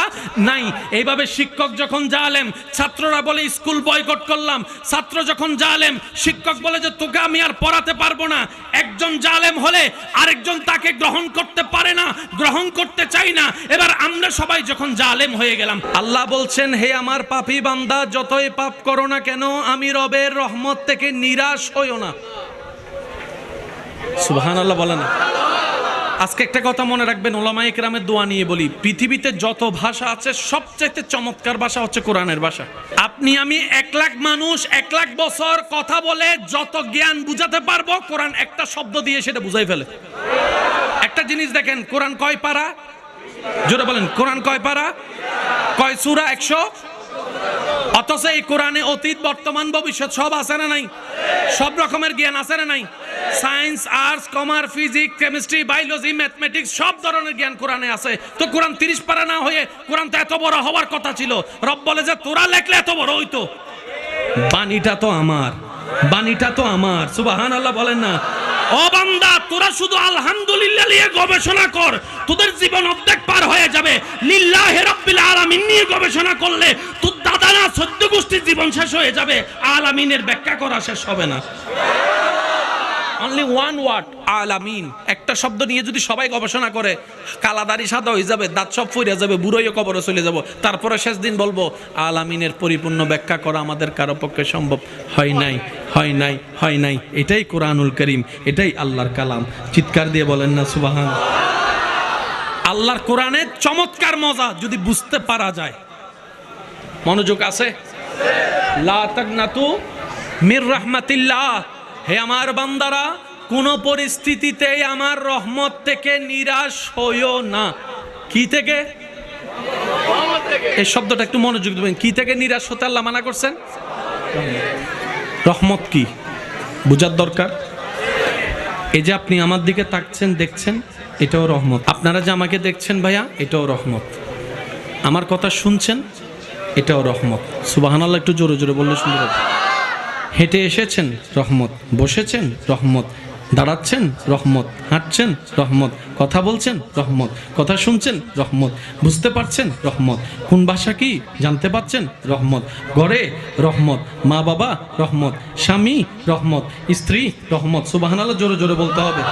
নাই। এইভাবে শিক্ষক যখন জালেম, ছাত্ররা বলে স্কুল বয়কট করলাম। ছাত্র যখন জালেম, শিক্ষক বলে যে তোকে আমি আর পড়াতে পারবো না। একজন জালেম হলে আরেকজন তাকে গ্রহণ করতে পারে না, গ্রহণ করতে চাই না। এবার আমরা সবাই যখন জালেম হয়ে গেলাম, আল্লাহ বলছেন হে আমার পাপী বান্দা, যতই পাপ করো না কেন আমি রবের রহমত থেকে নিরাশ হইও না। সুবহানাল্লাহ বলেন না? আজকে একটা কথা মনে রাখবেন, উলামায়ে কেরামের দোয়া নিয়ে বলি। পৃথিবীতে যত ভাষা আছে সবচেয়ে চমৎকার ভাষা হচ্ছে কোরআনের ভাষা। আপনি আমি 1 লাখ মানুষ 1 লাখ বছর কথা বলে যত জ্ঞান বুঝাতে পারবো, কোরআন একটা শব্দ দিয়ে সেটা বুঝাই ফেলে। একটা জিনিস দেখেন, কোরআন কয় পারা? জোরে বলেন, কোরআন কয় পারা? কয় সূরা? 100। অথচ এই কোরআনে অতীত, বর্তমান, ভবিষ্যৎ সব আছে না নাই? সব রকমের জ্ঞান আছে না নাই? Science, arts, commerce, physics, chemistry, biology, mathematics সব ধরনের জ্ঞান কোরআনে আছে। তো কোরআন 30 পারা না হয়ে কোরআন তো এত বড় হওয়ার কথা ছিল। রব বলে যে তোরা লেখলে এত বড় হইতো। বাণীটা তো আমার, বাণীটা তো আমার। সুবহানাল্লাহ বলেন না? ও বান্দা, তোরা শুধু আলহামদুলিল্লাহ নিয়ে গবেষণা কর, তোদের জীবন অর্ধেক পার হয়ে যাবে। লিল্লাহি রাব্বিল আলামিন নিয়ে গবেষণা করলে তোর দাদা না 14 গোষ্ঠীর জীবন শেষ হয়ে যাবে, আলামিনের ব্যাখ্যা করা শেষ হবে না। অনলি ওয়ান ওয়ার্ড, আলামিন। একটা শব্দ নিয়ে যদি সবাই গবেষণা করে, কালাদারি সাদা হয়ে যাবে, দাঁত সব ফুরিয়ে যাবে, বুড়োইও কবরে চলে যাব। তারপরে শেষ দিন বলবো আলামিনের পরিপূর্ণ ব্যাখ্যা করা আমাদের কারো পক্ষে সম্ভব হয় নাই, হয় নাই, হয় নাই। এটাই কোরআনুল করিম, এটাই আল্লাহর কালাম। চিৎকার দিয়ে বলেন না সুবহান। আল্লাহর কোরআনের চমৎকার মজা যদি বুঝতে পারা যায়। মনোযোগ আছে? লা তাকনাতু মির রাহমাতিল্লাহ। হে আমার বান্দারা, কোন পরিস্থিতিতেই আমার রহমত থেকে নিরাশ হইও না। কি থেকে? এই শব্দটা একটু মনোযোগ দিবেন। কি থেকে নিরাশ হতে আল্লাহ মানা করছেন? রহমত কি বুঝার দরকার। এই যে আপনি আমার দিকে তাকছেন, দেখছেন, এটাও রহমত। আপনারা যে আমাকে দেখছেন ভাইয়া, এটাও রহমত। আমার কথা শুনছেন, এটাও রহমত। সুবহানাল্লাহ একটু জোরে জোরে বললে সুন্দর হবে। হেঁটে এসেছেন, রহমত। বসেছেন, রহমত। দাঁড়াচ্ছেন, রহমত। হাঁটছেন, রহমত। কথা বলছেন, রহমত। কথা শুনছেন, রহমত। বুঝতে পারছেন, রহমত। কোন ভাষা কি জানতে পারছেন, রহমত। ঘরে রহমত, মা বাবা রহমত, স্বামী রহমত, স্ত্রী রহমত। সুবহানাল্লাহ জোরে জোরে বলতে হবে।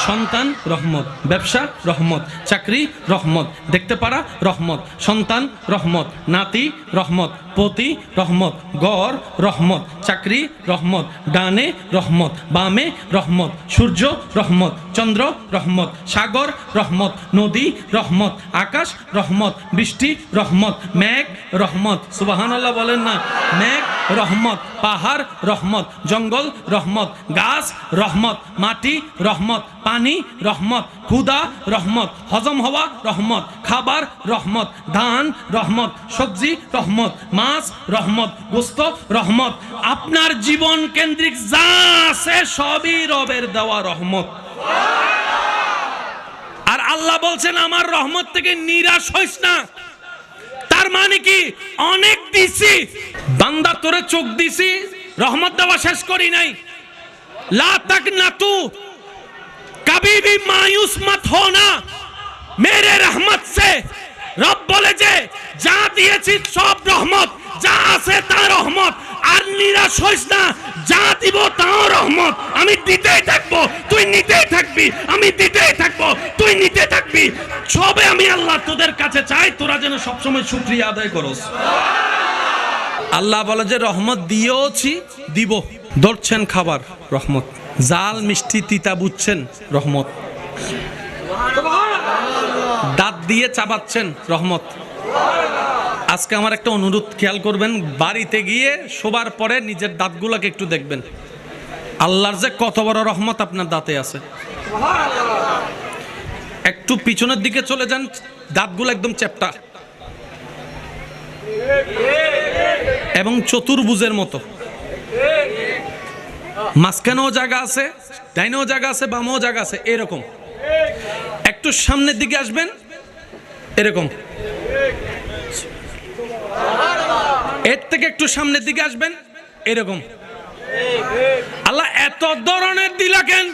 সন্তান রহমত, ব্যবসা রহমত, চাকরি রহমত, দেখতে পারা রহমত, সন্তান রহমত, নাতি রহমত, পতি রহমত, গড় রহমত, চাকরি রহমত, ডানে রহমত, বামে রহমত, সূর্য রহমত, চন্দ্র রহমত, সাগর রহমত, নদী রহমত, আকাশ রহমত, বৃষ্টি রহমত, মেঘ রহমত। সুবহানাল্লাহ বলেন না। মেঘ রহমত, পাহাড় রহমত, জঙ্গল রহমত, গাছ রহমত, মাটি রহমত, পানি রহমত, ক্ষুধা রহমত, হজম হওয়া রহমত, খাবার রহমত, ধান রহমত, সবজি রহমত, মাছ রহমত, গোস্ত রহমত। আপনার জীবন কেন্দ্রিক যা আছে সবই রবের দেওয়া রহমত। আর আল্লাহ বলছেন আমার রহমত থেকে নিরাশ হইস না। তার মানে কি, অনেক দিছি বান্দা, তোরে চোখ দিছি, রহমত দেওয়া শেষ করি নাই। লা তাকনাতু, কবি ভি মায়ুস মত হোনা মেরে রহমত সে। রব বলে যে যা দিয়েছি সব রহমত, যা আছে তা রহমত। আর নিরাশ হইস না, যা দিব তাও রহমত। আমি দিতেই থাকবো, তুই নিতেই থাকবি। আমি দিতেই থাকবো, তুই নিতে থাকবি। সবে আমি আল্লাহ তোদের কাছে চাই, তোরা যেন সবসময় শুকরিয়া আদায় করস। আল্লাহ বলে যে রহমত দিয়েওছি, দিব। ধরছেন খাবার, রহমত। জাল মিষ্টি তিতা বুঝছেন, রহমত। দাঁত দিয়ে চাবাচ্ছেন, রহমত। আজকে আমার একটা অনুরোধ, খেয়াল করবেন, বাড়িতে গিয়ে শোবার পরে নিজের দাঁতগুলোকে একটু দেখবেন। আল্লাহর যে কত বড় রহমত আপনার দাঁতে আছে। একটু পিছনের দিকে চলে যান, দাঁতগুলো একদম চ্যাপ্টা এবং চতুর্ভুজের মতো। মাঝখানেও জায়গা আছে, ডাইনেও জায়গা আছে, বামেও জায়গা আছে, এরকম। একটু সামনের দিকে আসবেন, এরকম। এর থেকে একটু সামনের দিকে আসবেন, এরকম। আল্লাহ এত ধরনের দিলা কেন?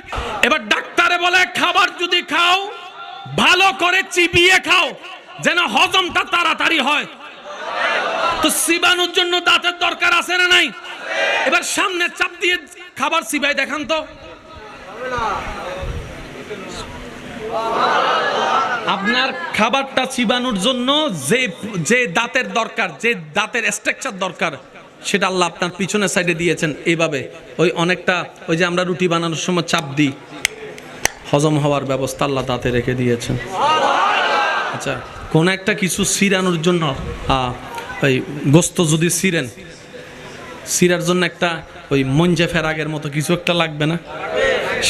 এবার ডাক্তারে বলে খাবার যদি খাও ভালো করে চিবিয়ে খাও, যেন হজমটা তাড়াতাড়ি হয়। তো চিবানোর জন্য দাঁতের দরকার আছে না নাই? এবার সামনে চাপ দিয়ে খাবার চিবাই দেখান তো। আপনার খাবারটা চিবানোর জন্য যে দাঁতের দরকার, যে দাঁতের স্ট্রাকচার দরকার, সেটা আল্লাহ আপনার পিছনের সাইডে দিয়েছেন এইভাবে। ওই অনেকটা, ওই যে আমরা রুটি বানানোর সময় চাপ দিই, হজম হওয়ার ব্যবস্থা আল্লাহ দাঁতে রেখে দিয়েছেন। আচ্ছা, কোন একটা কিছু ছিরানোর জন্য, ওই গোস্ত যদি ছিরেন, ছিরার জন্য একটা ওই মঞ্জে ফেরাগের মতো কিছু একটা লাগবে না?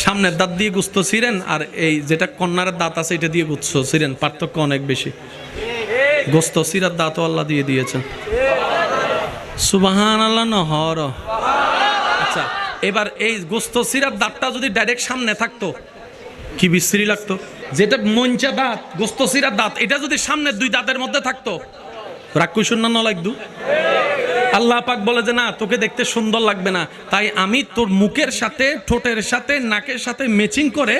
সামনের দাঁত দিয়ে গোস্ত ছিরেন, আর এই যেটা কর্নারের দাঁত আছে এটা দিয়ে গোস্ত ছিরেন, পার্থক্য অনেক বেশি। গোস্ত ছিরার দাঁতও আল্লাহ দিয়ে দিয়েছেন। সুবহানাল্লাহ নহর। আচ্ছা, এবার এই গোস্ত ছিরার দাঁতটা যদি ডাইরেক্ট সামনে থাকতো কি বিশ্রী লাগতো? যেটা মঞ্চা দাঁত, গোস্ত ছিরার দাঁত, এটা যদি সামনের দুই দাঁতের মধ্যে থাকতো, রাক্ষসুন্না ন লাগতো। আল্লাহ পাক বলে যে না, তোকে দেখতে সুন্দর লাগবে না, তাই আমি তোর মুখের সাথে, ঠোঁটের সাথে, নাকের সাথে ম্যাচিং করে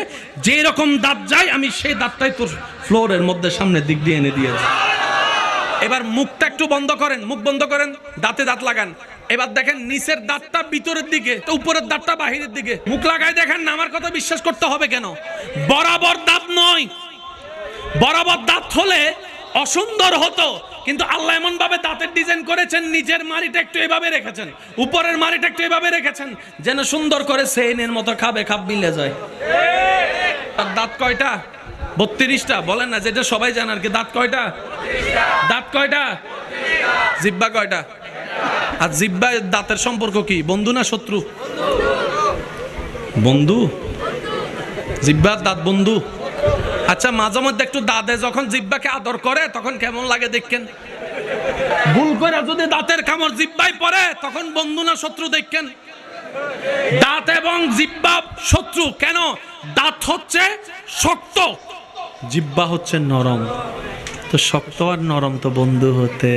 যে রকম দাঁত যায়, আমি সেই দাঁতটাই তোর ফ্লোরের মধ্যে সামনের দিক দিয়ে এনে দিয়েছি। এবার মুখটা একটু বন্ধ করেন, মুখ বন্ধ করেন, দাঁতে দাঁত লাগান। এবার দেখেন নিচের দাঁতটা ভিতরের দিকে, তো উপরের দাঁতটা বাহিরের দিকে। মুখ লাগাই দেখেন না। আমার কথা বিশ্বাস করতে হবে কেন? বরাবর দাঁত নয়। বরাবর দাঁত হলে অসুন্দর হতো, কিন্তু আল্লাহ এমন ভাবে দাঁতের ডিজাইন করেছেন, নিচের মাড়িটা একটু এভাবে রেখেছেন, উপরের মাড়িটা একটু এভাবে রেখেছেন, যেন সুন্দর করে সেইনের মতো খাবে খাপ মিলে যায়। আর দাঁত কয়টা? 32টা। বলেন না, যেটা সবাই জানে আর কি। দাঁত কয়টা? দাঁত কয়টা? জিহ্বা কয়টা? আর জিহ্বা দাঁতের সম্পর্ক কি? বন্ধু না শত্রু? বন্ধু। জিহ্বা দাঁত বন্ধু। আচ্ছা, মাঝে মধ্যে একটু দাঁতে যখন জিহ্বাকে আদর করে তখন কেমন লাগে দেখেন। ভুল করে যদি দাঁতের কামড় জিহ্বায় পড়ে তখন বন্ধু না শত্রু দেখেন। দাঁত এবং জিহ্বা শত্রু কেন? দাঁত হচ্ছে শক্ত, জিহ্বা হচ্ছে নরম, তো শক্ত আর নরম তো বন্ধু হতে,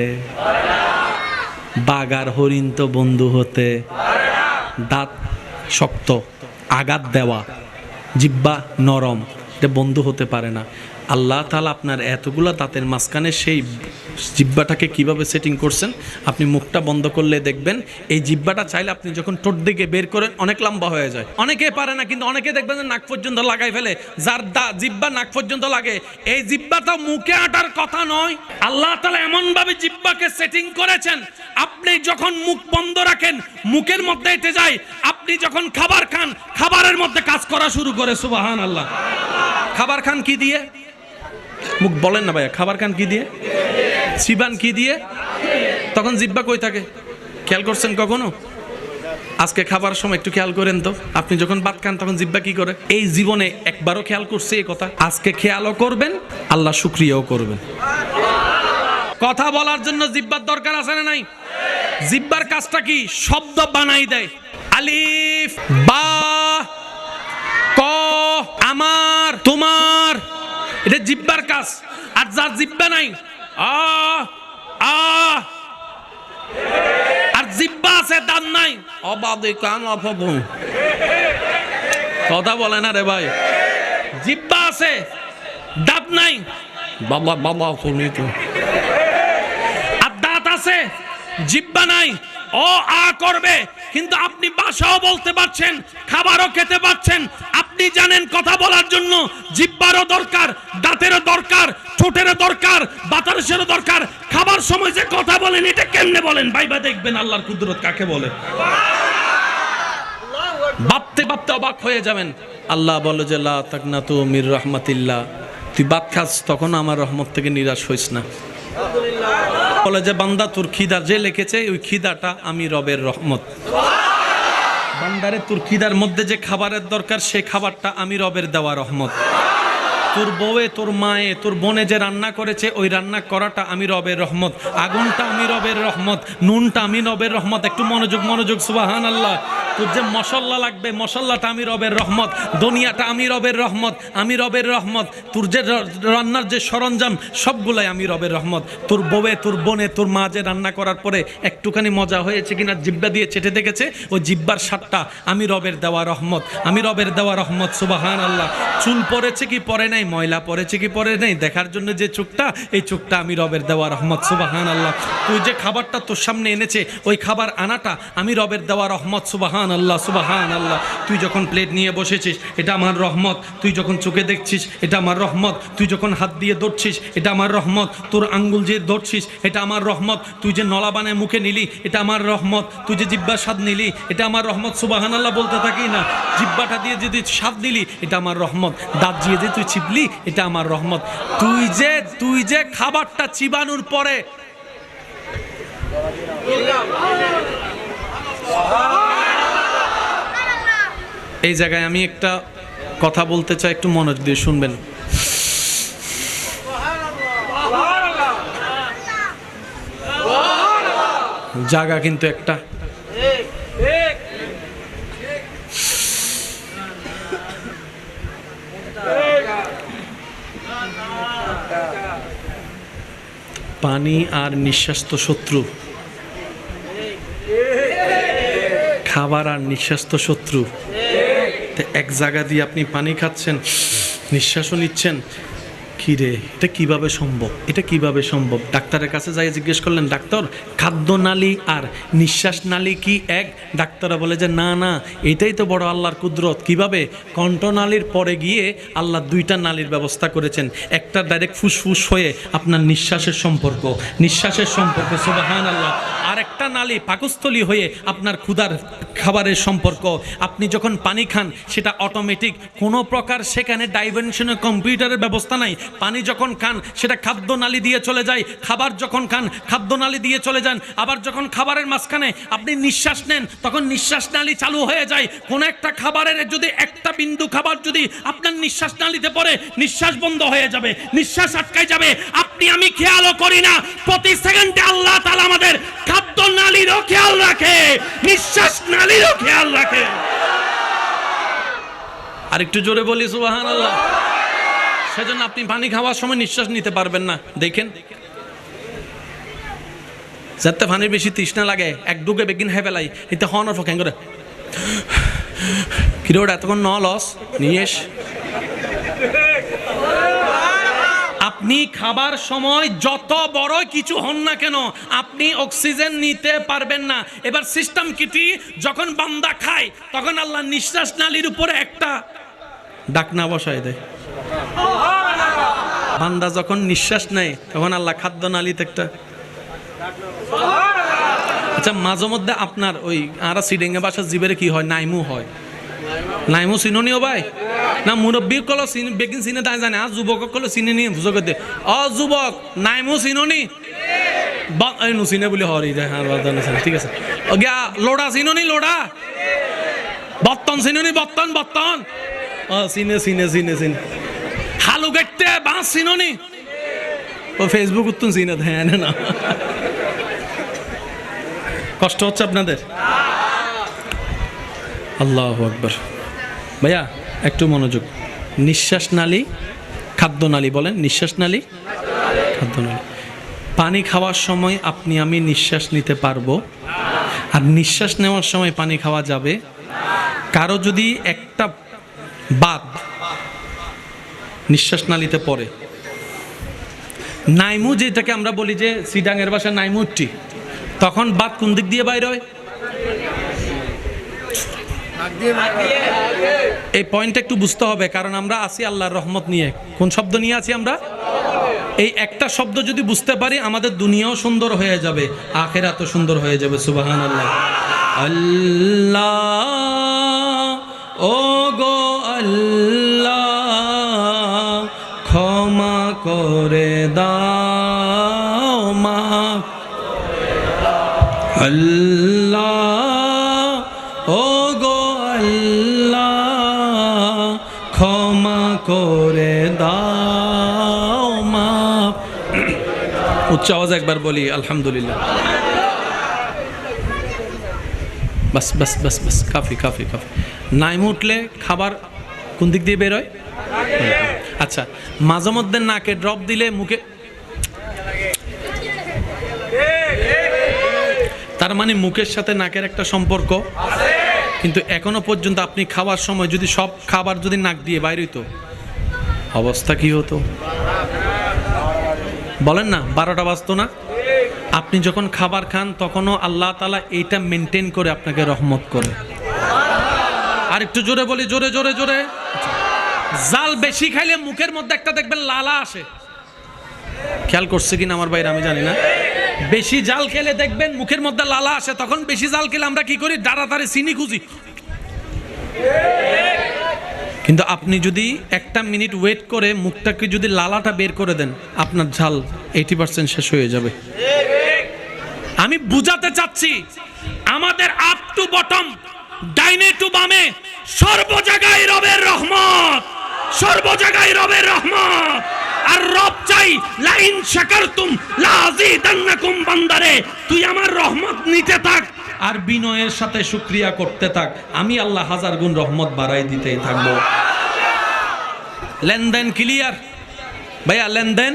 বাঘ আর হরিণ তো বন্ধু হতে, দাঁত শক্ত আঘাত দেওয়া, জিহ্বা নরম, এটা বন্ধু হতে পারে না। আল্লাহ তাআলা আপনার এতগুলো দাঁতের মাঝখানে সেই জিহ্বাটাকে কিভাবে সেটিং করছেন, আপনি মুখটা বন্ধ করলে দেখবেন এই জিহ্বাটা চাইলে আপনি যখন ঠোঁট দিকে বের করেন অনেক লম্বা হয়ে যায়। অনেকে পারে না, কিন্তু অনেকে দেখবেন যে নাক পর্যন্ত লাগাই ফেলে। যার জিহ্বা নাক পর্যন্ত লাগে, এই জিহ্বাটা মুখে আটার কথা নয়। আল্লাহ তাআলা এমন ভাবে জিহ্বাকে সেটিং করেছেন, আপনি যখন মুখ বন্ধ রাখেন মুখের মধ্যে এঁটে যায়, আপনি যখন খাবার খান খাবারের মধ্যে কাজ করা শুরু করে। সুবহানাল্লাহ। খাবার খান কি দিয়ে? মুখ বলেন না ভাইয়া, খাবার খান কি দিয়ে? চিবান কি দিয়ে? তখন জিহ্বা কই থাকে? খেয়াল করছেন কখনো? আজকে খাবার সময় একটু খেয়াল করেন তো, আপনি যখন ভাত খান তখন জিহ্বা কি করে? এই জীবনে একবারও খেয়াল করছে এই কথা? আজকে খেয়ালও করবেন, আল্লাহ শুকরিয়াও করবেন। কথা বলার জন্য জিহ্বার দরকার আছে না নাই? জিহ্বার কাজটা কি? শব্দ বানাই দেয়। আলিফ, বা, ক, আমার, তোমার, এটা জিহ্বার কাজ। আর যার জিহ্বা নাই, আ আ, আর জিহ্বা আছে দাঁত নাই, অবাদে কান অপবন। কথা বলে না রে ভাই। জিহ্বা আছে দাঁত নাই, বাবা বাবা শুনি তো। আর দাঁত আছে জিহ্বা নাই, ও আ করবে, কিন্তু আপনি ভাষাও বলতে পারছেন, খাবারও খেতে পারছেন। আপনি জানেন কথা বলার জন্য জিহ্বারও দরকার, দাঁতেরও দরকার, ঠোঁটেরও দরকার, বাতাসেরও দরকার। খাবার সময় যে কথা বলেন এটা কেমনে বলেন ভাইবা, দেখবেন আল্লাহর কুদরত কাকে বলে। ভাবতে ভাবতে অবাক হয়ে যাবেন। আল্লাহ বলে যে লা তাকনাতু মির রাহমাতিল্লাহ, তুই ভাত খাস তখন আমার রহমত থেকে নিরাশ হইস না। বলে যে বান্দা তোর খিদা যে লিখেছে ওই খিদাটা আমি রবের রহমত। বান্দারে তোর খিদার মধ্যে যে খাবারের দরকার সে খাবারটা আমি রবের দেওয়া রহমত। তোর বউয়ে, তোর মায়ে, তোর বোনে যে রান্না করেছে ওই রান্না করাটা আমি রবের রহমত। আগুনটা আমি রবের রহমত, নুনটা আমি রবের রহমত। একটু মনোযোগ মনোযোগ, সুবহানাল্লাহ। তোর যে মশলা লাগবে মশলাটা আমি রবের রহমত, দুনিয়াটা আমি রবের রহমত, আমি রবের রহমত। তোর যে রান্নার যে সরঞ্জাম সবগুলাই আমি রবের রহমত। তোর বউয়ে, তোর বোনে, তোর মা যে রান্না করার পরে একটুখানি মজা হয়েছে কিনা জিহ্বা দিয়ে চেটে দেখেছে, ওই জিহ্বার স্বাদটা আমি রবের দেওয়া রহমত, আমি রবের দেওয়া রহমত। সুবহানাল্লাহ। চুল পড়েছে কি পরে নাই, ময়লা পড়েছে কি পরে নাই দেখার জন্য যে চোখটা, এই চোখটা আমি রবের দেওয়া রহমত। সুবহানাল্লাহ। তুই যে খাবারটা তোর সামনে এনেছে ওই খাবার আনাটা আমি রবের দেওয়া রহমত। সুবহানাল্লাহ, সুবহানাল্লাহ। তুই যখন প্লেট নিয়ে বসেছিস এটা আমার রহমত, তুই যখন চোখে দেখছিস এটা আমার রহমত, তুই যখন হাত দিয়ে ধরছিস এটা আমার রহমত, তোর আঙ্গুল যে ধরছিস এটা আমার রহমত, তুই যে নলা বানায় মুখে নিলি এটা আমার রহমত, তুই যে জিহ্বার স্বাদ নিলি এটা আমার রহমত। সুবহানাল্লাহ বলতে থাকি না? জিহ্বাটা দিয়ে যদি স্বাদ নিলি এটা আমার রহমত, দাঁত দিয়ে যে তুই চিপলি এটা আমার রহমত। তুই যে খাবারটা চিবানোর পরে এই জায়গায় আমি একটা কথা বলতে চাই, একটু মনোযোগ দিয়ে শুনবেন। জায়গা কিন্তু একটা পানি আর নিঃশ্বাস তো শত্রু, খাবার আর নিঃশ্বাস তো শত্রু। এক জায়গা দিয়ে আপনি পানি খাচ্ছেন, নিঃশ্বাসও নিচ্ছেন, কি রে এটা কিভাবে সম্ভব, এটা কিভাবে সম্ভব? ডাক্তারের কাছে যাই জিজ্ঞেস করলেন, ডাক্তার খাদ্য নালী আর নিঃশ্বাস নালী কি এক? ডাক্তাররা বলে যে না না, এটাই তো বড় আল্লাহর কুদরত। কিভাবে? কণ্ঠনালীর পরে গিয়ে আল্লাহ দুইটা নালীর ব্যবস্থা করেছেন, একটা ডাইরেক্ট ফুসফুস হয়ে আপনার নিঃশ্বাসের সম্পর্ক, নিঃশ্বাসের সম্পর্ক, সুবহানাল্লাহ। আর একটা নালী পাকস্থলী হয়ে আপনার ক্ষুধার খাবারের সম্পর্ক। আপনি যখন পানি খান সেটা অটোমেটিক, কোনো প্রকার সেখানে ডাইমেনশনের কম্পিউটারের ব্যবস্থা নাই। পানি যখন খান সেটা খাদ্য নালী দিয়ে চলে যায়, খাবার যখন খান খাদ্য নালী দিয়ে চলে যান। আবার যখন খাবারের মাঝখানে আপনি নিঃশ্বাস নেন তখন নিঃশ্বাস নালী চালু হয়ে যায়। কোন একটা খাবারের যদি একটা বিন্দু খাবার যদি আপনার নিঃশ্বাস নালীতে পড়ে নিঃশ্বাস বন্ধ হয়ে যাবে, নিঃশ্বাস আটকায় যাবে। আপনি আমি খেয়ালও করি না, প্রতি সেকেন্ডে আল্লাহ তাআলা আমাদের খাদ্য নালীরও খেয়াল রাখে, নিঃশ্বাস নালীরও খেয়াল রাখে। আর একটু জোরে বলি সুবহানাল্লাহ, সেজন্য আপনি পানি খাওয়ার সময় নিঃশ্বাস নিতে পারবেন না। দেখেন যাতে পানির বেশি তৃষ্ণা লাগে এক ডুবে বেগিন হ্যাঁ ফেলাই এতে হওয়ার পর কেন করে কিরোড এতক্ষণ ন লস নিয়ে এস। আপনি খাবার সময় যত বড় কিছু হন না কেন আপনি অক্সিজেন নিতে পারবেন না। এবার সিস্টেম কিটি, যখন বান্দা খায় তখন আল্লাহ নিঃশ্বাস নালীর উপরে একটা ডাকনা বসায় দেয়। বান্দা যখন নিঃশ্বাস নেয় তখন আল্লাহ খাদ্য নালীতে একটা। আচ্ছা মাঝে মধ্যে আপনার ওই আর সিডেঙ্গে বাসার জীবের কি হয়, নাইমু হয়। নাইমু চিননিও ভাই না মুরব্বী কলো বেগিন চিনে তাই জানে, আর যুবক কলো চিনে নিয়ে বুঝো করতে অ যুবক নাইমু চিননি নুচিনে বলে হরি যায়। হ্যাঁ ঠিক আছে। গিয়া লোড়া চিননি, লোড়া বর্তন চিননি, বর্তন বর্তন ও চিনে চিনে চিনে চিনে। হালু গেটতে বাঁশ চিননি, ও ফেসবুক উত্তুন চিনে হ্যাঁ না। কষ্ট হচ্ছে আপনাদের? আল্লাহু আকবার। ভাইয়া একটু মনোযোগ। নিঃশ্বাস নালী খাদ্য নালী, বলেন নিঃশ্বাস নালী খাদ্য নালী। পানি খাওয়ার সময় আপনি আমি নিঃশ্বাস নিতে পারবো, আর নিঃশ্বাস নেওয়ার সময় পানি খাওয়া যাবে। কারো যদি একটা বাদ নিঃশ্বাস নালীতে পড়ে, নাইমু যেটাকে আমরা বলি যে সিডাঙের ভাষায় নাইমুটি, তখন বাদ কোন দিক দিয়ে বাইর হয়? এই পয়েন্টটা একটু বুঝতে হবে, কারণ আমরা আছি আল্লাহর রহমত নিয়ে। কোন শব্দ নিয়ে আছি আমরা? এই একটা শব্দ যদি বুঝতে পারি আমাদের দুনিয়াও সুন্দর হয়ে যাবে, আখিরাতও সুন্দর হয়ে যাবে। সুবহানাল্লাহ। আল্লাহ ও গো আল্লাহ ক্ষমা করে দাও মা। আল্লাহ ও গো আল্লাহ ক্ষমা করে দাও মা। উচ্চ আওয়াজ একবার বলি আলহামদুলিল্লাহ। বাস বাস বাস বাস, কাফি কাফি কাফি। নাইম উঠলে খাবার কোন দিক দিয়ে বেরোয়? আচ্ছা মাঝে মধ্যে নাকে ড্রপ দিলে মুখে, তার মানে মুখের সাথে নাকের একটা সম্পর্ক। কিন্তু এখনো পর্যন্ত আপনি খাওয়ার সময় যদি সব খাবার যদি নাক দিয়ে বাইরে হইতো অবস্থা কি হতো বলেন না? 12টা বাজতো না? আপনি যখন খাবার খান তখনও আল্লাহ তাআলা এইটা মেনটেন করে আপনাকে রহমত করে। আর একটু জোরে বলি, জোরে জোরে জোরে। জাল বেশি খাইলে মুখের মধ্যে একটা দেখবেন লালা আসে, খেয়াল করছে কিনা আমার বাইরে আমি জানি না। বেশি জাল খেলে দেখবেন মুখের মধ্যে লালা আসে। তখন বেশি জাল খেলে আমরা কি করি? তাড়াতাড়ি চিনি খুঁজি। কিন্তু আপনি যদি একটা মিনিট ওয়েট করে মুখটাকে যদি লালাটা বের করে দেন, আপনার ঝাল 80% শেষ হয়ে যাবে। আমি বুঝাতে চাচ্ছি আমাদের আপ টু বটম, ডাইনে টু বামে, সর্ব জায়গায় রবের রহমত, সর্ব জায়গায় রবের রহমত। আর রব চাই লাইন শাকারতুম লাযিদান্নাকুম। বান্দারে তুই আমার রহমত নিতে থাক আর বিনয়ের সাথে শুকরিয়া করতে থাক, আমি আল্লাহ 1000 গুণ রহমত বাড়াই দিতেই থাকবো। লেনদেন ক্লিয়ার ভাইয়া? লেনদেন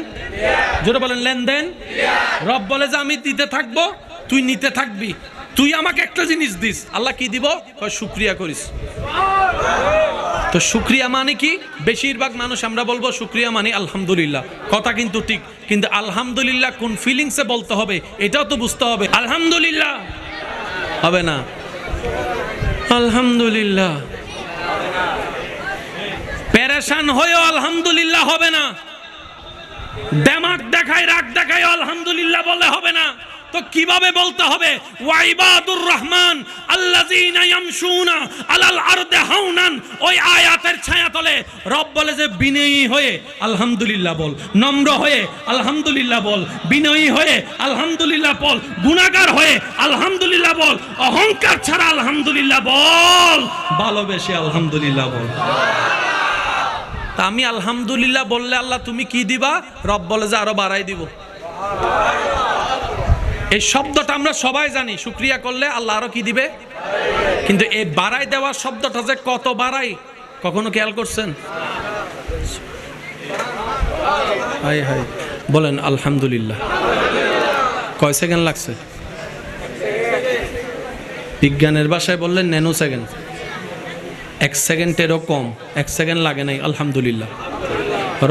জোরে বলেন, লেনদেন। রব বলে যে আমি দিতে থাকবো, তুই নিতে থাকবি। তুই আমাকে একটা জিনিস দিস, আল্লাহ কি দিব? শুকরিয়া করিস। তো শুকরিয়া মানে কি? বেশিরভাগ মানুষ আমরা বলবো শুকরিয়া মানে আলহামদুলিল্লাহ, কথা কিন্তু ঠিক। কিন্তু আলহামদুলিল্লাহ কোন ফিলিংসে বলতে হবে এটাও তো বুঝতে হবে। আলহামদুলিল্লাহ হবে না, আলহামদুলিল্লাহ পেরেশান হয়েও আলহামদুলিল্লাহ হবে না, দেমাগ দেখায় রাগ দেখায় আলহামদুলিল্লাহ বলে হবে না। তো কিভাবে বলতে হবে? ওয়াইবাদুর রহমান আল্লাযীনা ইয়ামশুনা আলাল আরদি হাওনান। ওই আয়াতের ছায়াতলে রব বলে যে বিনয়ী হয়ে আলহামদুলিল্লাহ বল, নম্র হয়ে আলহামদুলিল্লাহ বল, বিনয়ী হয়ে আলহামদুলিল্লাহ বল, গুনাহগার হয়ে আলহামদুলিল্লাহ বল, অহংকার ছাড়া আলহামদুলিল্লাহ বল, ভালোবেসে আলহামদুলিল্লাহ বল। তা আমি আলহামদুলিল্লাহ বললে আল্লাহ তুমি কি দিবা? রব বলে যে আরো বাড়াই দিব। এই শব্দটা আমরা সবাই জানি, শুকরিয়া করলে আল্লাহ আরো কি দিবে। কিন্তু এই বাড়াই দেওয়ার শব্দটা যে কত বাড়াই কখনো খেয়াল করছেন? হাই হাই বলেন আলহামদুলিল্লাহ। কয় সেকেন্ড লাগছে? বিজ্ঞানের ভাষায় বললেন ন্যানো সেকেন্ড। 1 সেকেন্ডেরও কম, 1 সেকেন্ড লাগে নাই। আলহামদুলিল্লাহ।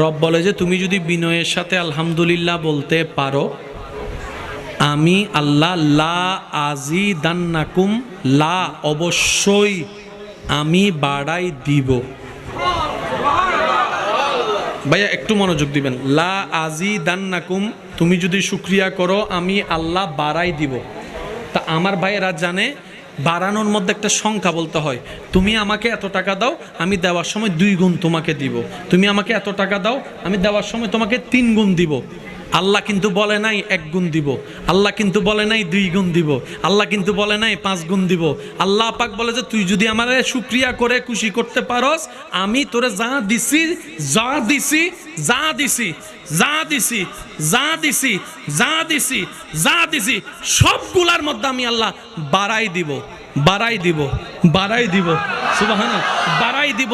রব বলে যে তুমি যদি বিনয়ের সাথে আলহামদুলিল্লাহ বলতে পারো, আমি আল্লাহ লা আজিদান্নাকুম, লা অবশ্যই আমি বাড়াই দিব। ভাইয়া একটু মনোযোগ দিবেন। লা আজিদান্নাকুম, তুমি যদি শুকরিয়া করো আমি আল্লাহ বাড়াই দিব। তা আমার ভাইয়েরা জানে বাড়ানোর মধ্যে একটা সংখ্যা বলতে হয়। তুমি আমাকে এত টাকা দাও, আমি দেওয়ার সময় 2 গুণ তোমাকে দিব। তুমি আমাকে এত টাকা দাও, আমি দেওয়ার সময় তোমাকে 3 গুণ দিব। আল্লাহ কিন্তু বলে নাই 1 গুণ দিব, আল্লাহ কিন্তু বলে নাই 2 গুণ দিব, আল্লাহ কিন্তু বলে নাই 5 গুণ দিব। আল্লাহ পাক বলে যে তুই যদি আমার শুকরিয়া করে খুশি করতে পারস, আমি তোরে যা দিছি যা দিছি যা দিছি যা দিছি যা দিছি যা দিছি যা দিছি সবগুলার মধ্যে আমি আল্লাহ বাড়াই দিব, বাড়াই দিব, বাড়াই দিব। সুবহানাল্লাহ, বাড়াই দিব।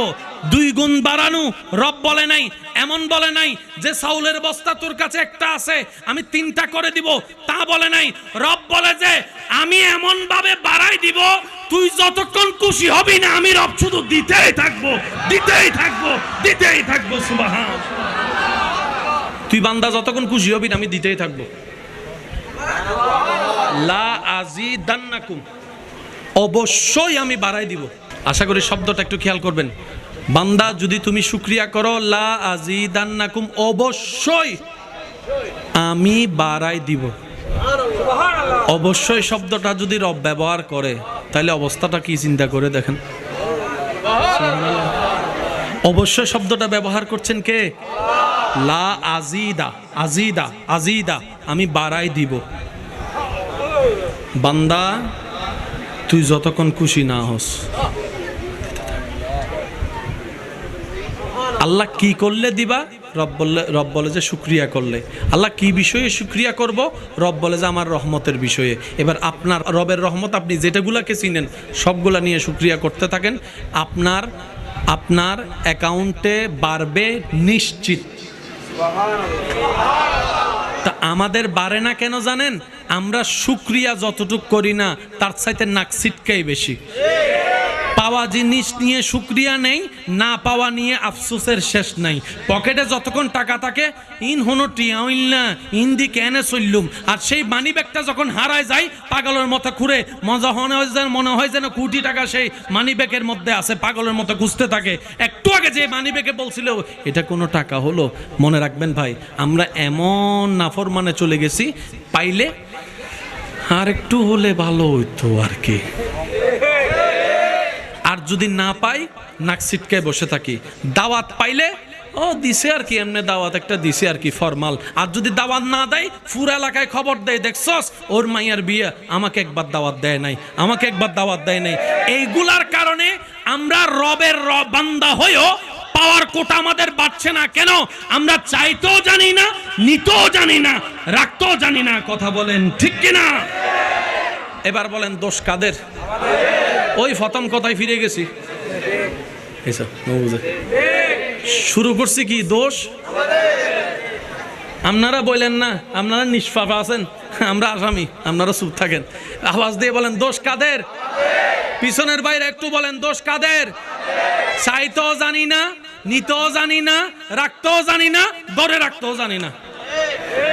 2 গুণ বাড়ানো রব বলে নাই। এমন বলে নাই যে চাউলের বস্তা তোর কাছে একটা আছে আমি 3টা করে দিব, তা বলে নাই। রব বলে যে আমি এমন ভাবে বাড়াই দিব তুই যতক্ষণ খুশি হবি না আমি রব শুধু দিতেই থাকবো, দিতেই থাকবো, দিতেই থাকবো। সুবহান। তুই বান্দা যতক্ষণ খুশি হবি না আমি দিতেই থাকবো। লা আজিদান্নাকুম, অবশ্যই আমি বাড়াই দিব। আশা করি শব্দটা একটু খেয়াল করবেন। বান্দা যদি তুমি শুকরিয়া করো, লা আজিদান্নাকুম, অবশ্যই আমি বাড়াই দিব। অবশ্যই শব্দটা যদি রব ব্যবহার করে তাহলে অবস্থাটা কি চিন্তা করে দেখেন। অবশ্যই শব্দটা ব্যবহার করছেন কে? লা আজিদা, আজিদা, আজিদা, আমি বাড়াই দিব। বান্দা তুই যতক্ষণ খুশি না হস, আল্লাহ কি করলে দিবা? রব বলে যে শুকরিয়া করলে। আল্লাহ কি বিষয়ে শুকরিয়া করব? রব বলে যে আমার রহমতের বিষয়ে। এবার আপনার রবের রহমত আপনি যেটাগুলাকে চিনেন সবগুলা নিয়ে শুকরিয়া করতে থাকেন, আপনার অ্যাকাউন্টে বাড়বে নিশ্চিত। তা আমাদের বাড়ে না কেন জানেন? আমরা শুকরিয়া যতটুক করি না তার চাইতে নাক ছিটকাই বেশি। পাওয়া জিনিস নিয়ে শুকরিয়া নেই, না পাওয়া নিয়ে আফসোসের শেষ নাই। পকেটে যতক্ষণ টাকা থাকে ইন হনো টিয়া হইল না, ইন্দি কেনে চললুম। আর সেই মানি ব্যাগটা যখন হারায় যায় পাগলের মতো ঘুরে, মনে হয় যেন কোটি টাকা সেই মানি ব্যাগের মধ্যে আছে, পাগলের মতো খুঁজতে থাকে। একটু আগে যে মানি ব্যাগে বলছিল এটা কোনো টাকা হলো? মনে রাখবেন ভাই, আমরা এমন নাফরমানে চলে গেছি, পাইলে আর একটু হলে ভালো হইতো আর কি। আর যদি না পাই নাক ছিটকায় বসে থাকি। দাওয়াত পাইলে ও দিছে আর কি, এমনি দাওয়াত একটা দিছে আর কি, ফরমাল। আর যদি দাওয়াত না দেয় পুরো এলাকায় খবর দেয়, দেখছস ওর মাইয়ার বিয়ে, আমাকে একবার দাওয়াত দেয় নাই, আমাকে একবার দাওয়াত দেয় নাই। এইগুলার কারণে আমরা রবের বান্দা হয়েও পাওয়ার কোটা আমাদের বাড়ছে না। কেন? আমরা চাইতেও জানি না, নিতেও জানি না, রাখতেও জানি না। কথা বলেন ঠিক কিনা? এবার বলেন দোষ কাদের? ওই প্রথম কথায় ফিরে গেছি। শুরু করছি কি? দোষ আপনারা বললেন না, আপনারা নিষ্পাপ আছেন, আমরা আসামি, আপনারা চুপ থাকেন। আওয়াজ দিয়ে বলেন দোষ কাদের? পিছনের বাইরে একটু বলেন দোষ কাদের? চাইতেও জানি না, নিতেও জানি না, রাখতেও জানি না, ধরে রাখতেও জানি না।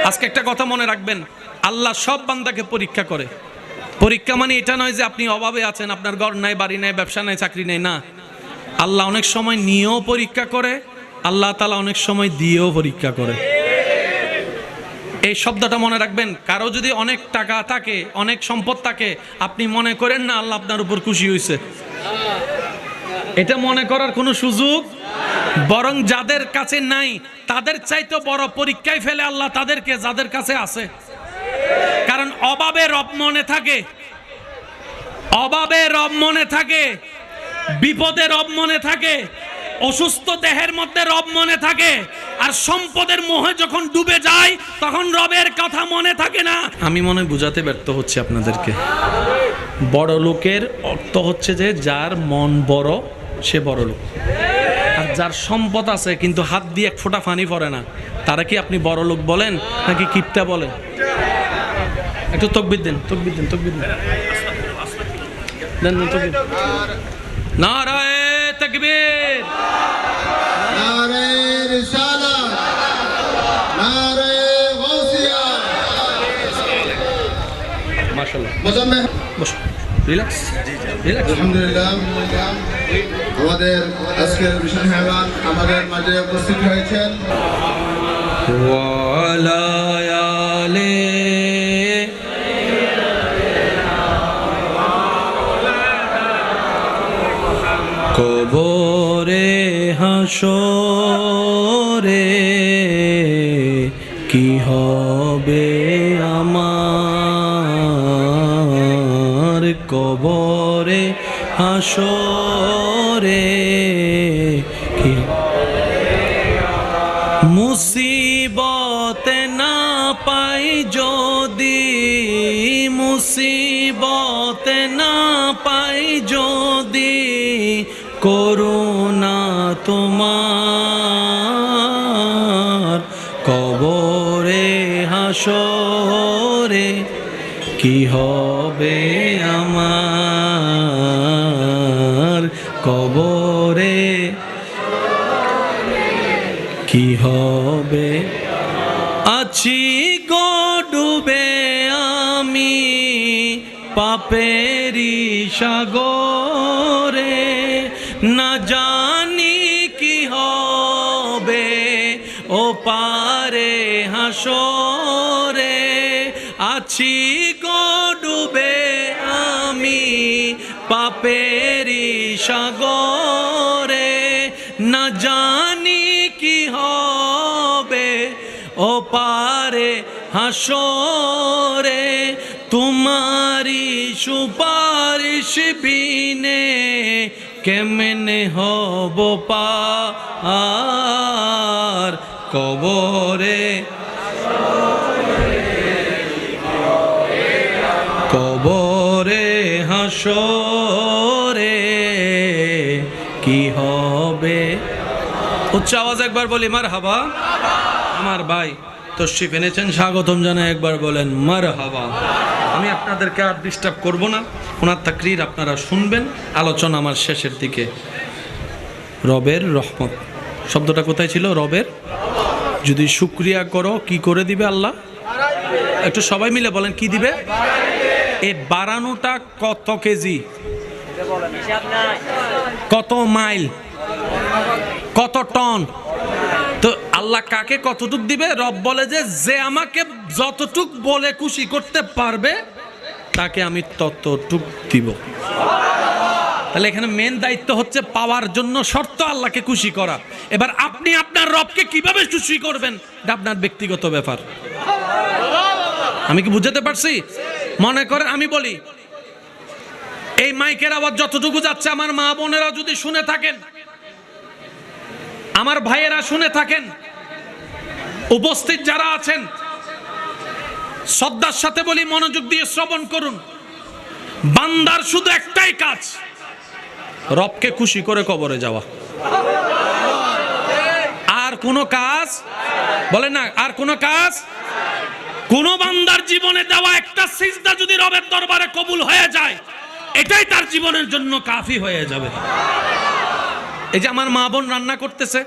আজকে একটা কথা মনে রাখবেন, আল্লাহ সব বান্দাকে পরীক্ষা করে। পরীক্ষা মানে এটা নয় যে আপনি অভাবে আছেন, আপনার ঘর নাই, বাড়ি নাই, ব্যবসা নাই, চাকরি নাই, না। আল্লাহ অনেক সময় নিয়েও পরীক্ষা করে, আল্লাহ তাআলা অনেক সময় দিয়েও পরীক্ষা করে। এই শব্দটা মনে রাখবেন। কারো যদি অনেক টাকা থাকে, অনেক সম্পদ থাকে, আপনি মনে করেন না আল্লাহ আপনার উপর খুশি হয়েছে, এটা মনে করার কোনো সুযোগ। বরং যাদের কাছে নাই তাদের চাইতে বড় পরীক্ষায় ফেলে আল্লাহ তাদেরকে, যাদের কাছে আছে। কারণ অভাবে রব মনে থাকে, অভাবে রব মনে থাকে, বিপদে রব মনে থাকে, অসুস্থ দেহের মধ্যে রব মনে থাকে। আর সম্পদের মোহে যখন ডুবে যায় তখন রবের কথা মনে থাকে না। আমি মনে বুঝাতে ব্যর্থ হচ্ছে আপনাদেরকে। বড় লোকের অর্থ হচ্ছে যে যার মন বড় সে বড় লোক, আর যার সম্পদ আছে কিন্তু হাত দিয়ে এক ফোঁটা পানি পড়ে না, তারা কি আপনি বড় লোক বলেন নাকি কিপটা বলেন? একটু তকবির দেন, তকবির দেন, তকবির দেন, দেন তকবির। নারায়ে তাকবীর, নারায়ে রিসালাত, নারায়ে গাউসিয়া। মাশাআল্লাহ, মুজাম্মিল বসো, রিল্যাক্স, রিল্যাক্স। আলহামদুলিল্লাহ, আমাদের আজকের বিশেষ মেহমান আমাদের মাঝে উপস্থিত হয়েছেন। ওয়ালা আলে কবরে হাসরে কি হবে আমার, কবরে হাসরে কি মুসিবতে না পাই যদি, মুসিবতে না পাই যদি করুণা তোমার, কবরে হাসরে কি হবে আমার, কবরে কি হবে। আছি গো ডুবে আমি পাপেরি সাগরে, না জানি কি হবে ও পারে হাসরে। আছি গো ডুবে আমি পাপেরি সাগরে, না জানি কি হবে ও পারে হাসরে। তোমারি সুপারিশ বিনে কেমনে হব পার, কবরে কবরে হাসরে কি হবে। উচ্চ আওয়াজ একবার বলি মারহাবা। আমার ভাই তশরিফ এনেছেন, স্বাগতম জানাই, একবার বলেন মারহাবা। আমি আপনাদেরকে আর ডিস্টার্ব করব না, ওনার তাকরীর আপনারা শুনবেন। আলোচনা আমার শেষের দিকে। রবের রহমত শব্দটা কোথায় ছিল? রবের, যদি শুকরিয়া করো কি করে দিবে আল্লাহ? একটু সবাই মিলে বলেন কি দিবে? এই বাড়ানোটা কত কেজি, কত মাইল, কত টন? তো আল্লাহ কাকে কতটুক দিবে? রব বলে যে আমাকে যতটুক বলে খুশি করতে পারবে তাকে আমি ততটুক দিব। তাহলে এখানে মেন দায়িত্ব হচ্ছে পাওয়ার জন্য শর্ত আল্লাহকে খুশি করা। এবার আপনি আপনার রবকে কিভাবে খুশি করবেন এটা আপনার ব্যক্তিগত ব্যাপার। আমি কি বুঝাতে পারছি? মনে করেন আমি বলি, এই মাইকের আওয়াজ যতটুকু যাচ্ছে আমার মা বোনেরা যদি শুনে থাকেন, আমার ভাইয়েরা শুনে থাকেন, উপস্থিত যারা আছেন শ্রদ্ধার সাথে বলি, মনোযোগ দিয়ে শ্রবণ করুন। বান্দার শুধু একটাই কাজ, রবকে খুশি করে কবরে যাওয়া। আর কোনো কাজ বলেন না, আর কোনো কাজ। কোন বান্দার জীবনে দেওয়া একটা সিজদা যদি রবের দরবারে কবুল হয়ে যায়, এটাই তার জীবনের জন্য কাফি হয়ে যাবে। এই যে আমার মা বোন রান্না করতেছে,